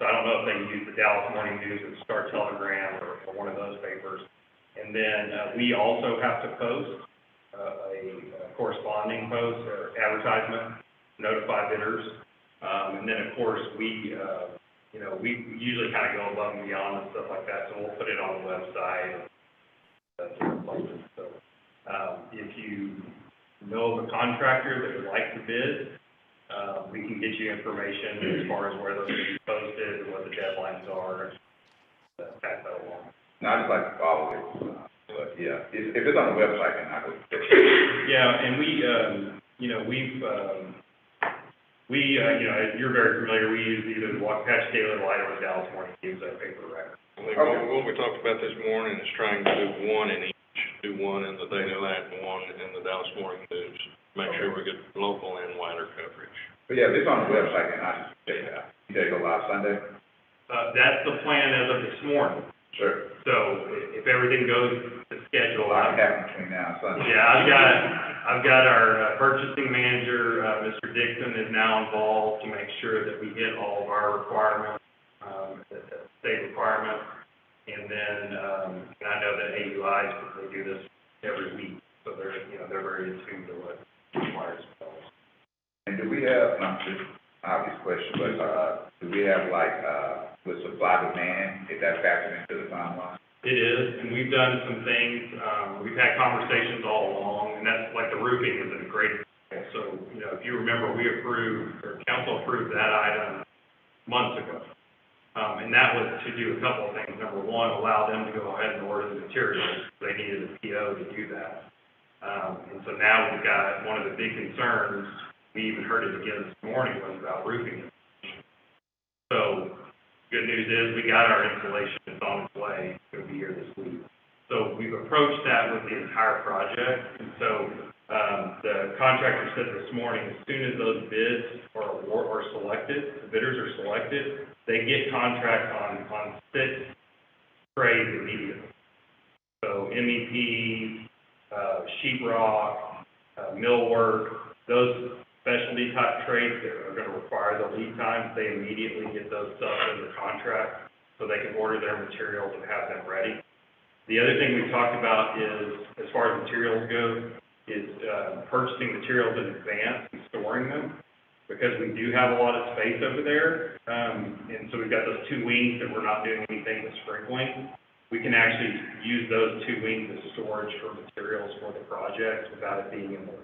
So I don't know if they use the Dallas Morning News or the Star Telegram or one of those papers. And then we also have to post a corresponding post or advertisement, notify bidders. And then of course we usually kind of go above and beyond and stuff like that. So we'll put it on the website. So if you know of a contractor that would like to bid, we can get you information as far as where those will be posted and what the deadlines are. Pass that along. No, I just like to follow it. But yeah, if it's on the website, then I go. Yeah, and as you're very familiar, we use either the Waxahachie Daily Light or the Dallas Morning News as paper record. What we talked about this morning is trying to do one in each, do one in the Daily Light and one in the Dallas Morning News. Make sure we get local and wider coverage. But yeah, if it's on the website, then I just check it out. You say go live Sunday? That's the plan as of this morning. Sure. So if everything goes to schedule. A lot happening between now and Sunday. Yeah, I've got our purchasing manager, Mr. Dixon, is now involved to make sure that we hit all of our requirements, state requirements. And then, I know that AUIs, they do this every week, so they're very in tune to what requires. And do we have, not just obvious question, but do we have with supply demand, is that factored into the timeline? It is, and we've done some things, we've had conversations all along, and that's like the roof roofing is a great example. So, you know, if you remember, we approved, or council approved that item months ago. And that was to do a couple of things. Number one, allow them to go ahead and order the materials. They needed a PO to do that. And so now we've got one of the big concerns, we even heard it again this morning, was about roofing. So good news is we got our installation. It's on its way. It's going to be here this week. So we've approached that with the entire project. And so the contractor said this morning, as soon as those bids are selected, the bidders are selected, they get contracts on 6 trades immediately. So MEP, sheetrock, millwork, those specialty type trades that are going to require the lead time, they immediately get those stuff in the contract so they can order their materials and have them ready. The other thing we talked about is, as far as materials go, is purchasing materials in advance and storing them, because we do have a lot of space over there. And so we've got those 2 wings that we're not doing anything but sprinkling. We can actually use those 2 wings as storage for materials for the project without it being in the.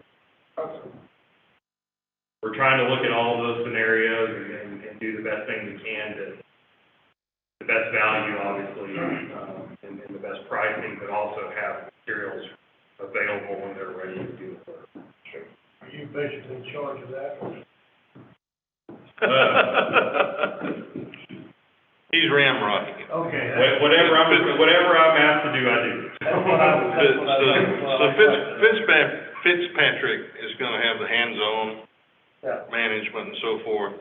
We're trying to look at all of those scenarios and do the best thing we can to, the best value, obviously, and the best pricing, but also have materials available when they're ready to do the work. Are you basically in charge of that? He's ramrodding it. Okay. Whatever I'm asked to do, I do. So Fitzpatrick is gonna have the hands-on management and so forth.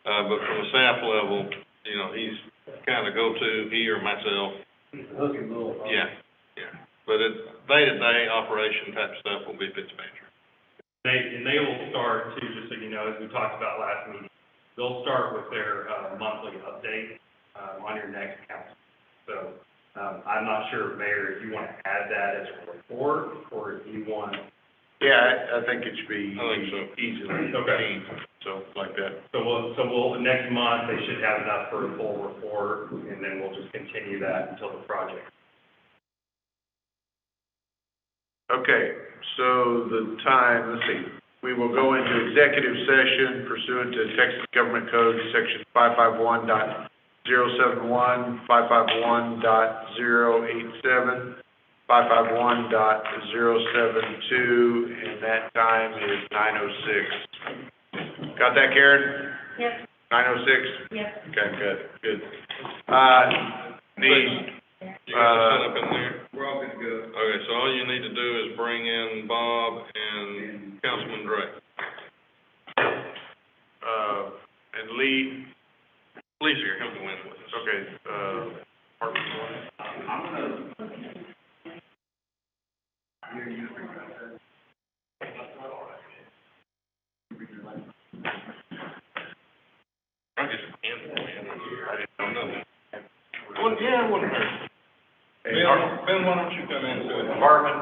But from a staff level, you know, he's kind of go-to, he or myself. Looking little. Yeah. But day-to-day operation type stuff will be Fitzpatrick. They will start too, just so you know, as we talked about last meeting, they'll start with their monthly update on your next council. So I'm not sure, Mayor, if you want to add that as a report, or if you want. Yeah, I think it should be easily. Okay. So like that. So we'll next month they should have enough for a full report, and then we'll just continue that until the project. Okay, so the time, let's see, we will go into executive session pursuant to Texas Government Code, section 551.071, 551.087, 551.072, and that time is 9:06. Got that, Karen? Yes. 9:06? Yes. Okay, good. You got the setup in there? We're all good to go. Okay, so all you need to do is bring in Bob and Councilman Drake. And Lee, Lee's here, he'll go in with us. okay, Mark, I guess it can be, I didn't know nothing. Well, yeah, it wouldn't hurt. Hey, Ben, why don't you come in to it? Hartman,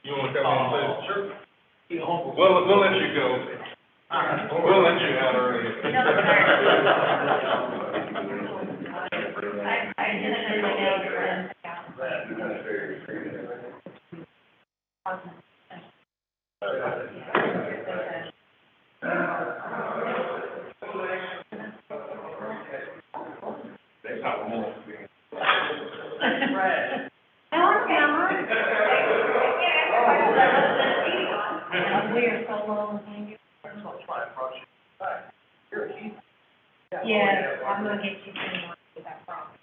You wanna come in too? Sure. We'll let you go. We'll let you out early. Yeah, I'm gonna get you some more with that problem.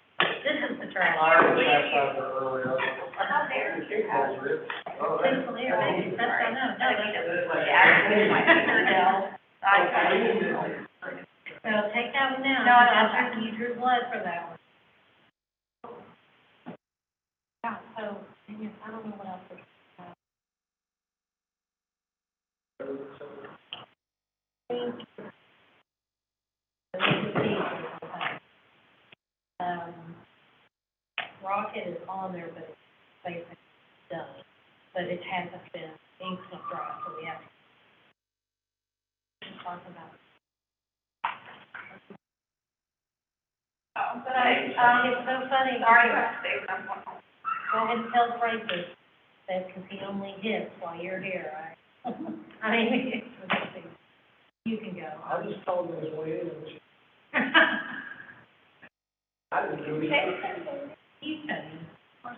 This is the trash. I was half hour earlier. How dare you? Oh, that's- Simple here, baby. That's, I know, no, they don't. So take that one down. No, you drew blood for that one. Yeah, so, I don't know what else to. Rocket is on there, but it's basically done, but it hasn't been inked and dry, so we have to talk about it. But it's so funny. Sorry, go ahead and tell the phrases. That's because he only hits while you're here, right? I mean, you can go. I just told him his way in. I didn't do it. He's coming. I'm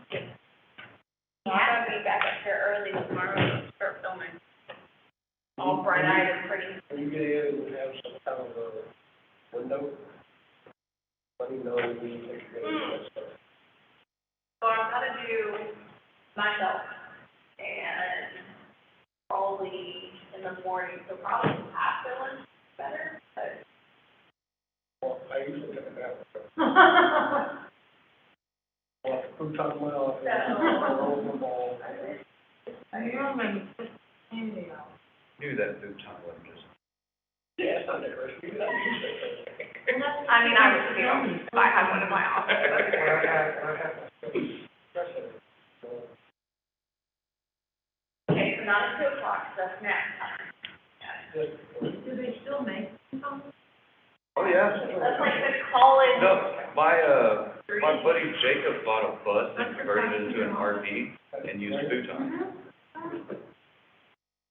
gonna be back up here early tomorrow to start filming. All bright-eyed and pretty. When you get in and have some kind of a window, let me know when you think you're gonna do that stuff. So I'm gonna do myself and probably in the morning, so probably after lunch better, but. Well, I usually get that. Well, who talked my office? Roll the ball. Knew that futon wasn't just. Yeah, it's not that rich. You got I mean, I would, if I had one in my office. Okay, so not at 2 o'clock, so that's next time. Do they still make them? Oh, yeah. That's like the college. No, my buddy Jacob bought a bus and converted it into an RV and used futon.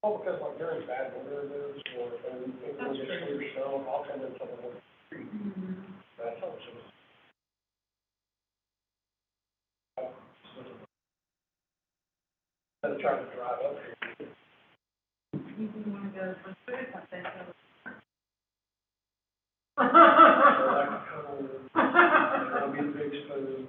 Well, because like during bad weather, there's, or, and when it's clear snow, I'll come in something with the street. That's how it's. Instead of trying to drive up here. You didn't want to go for food, I think. So like a couple, it'll be the big spoon.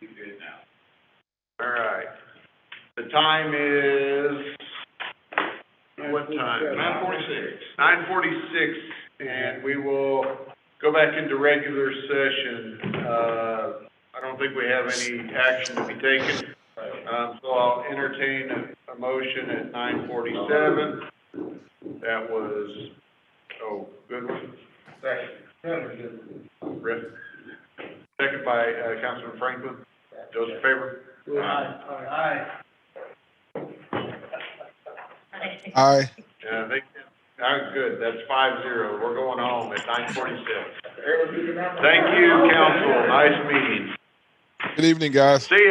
You good now? All right. The time is, what time? 9:46. 9:46, and we will go back into regular session. I don't think we have any action to be taken. So I'll entertain a motion at 9:47. That was, Goodwin. Rick. Second by, Councilman Franklin. Those in favor? Aye. Aye. Yeah, good. That's 5-0. We're going home at 9:46. Thank you, council. Nice meeting. Good evening, guys. See ya.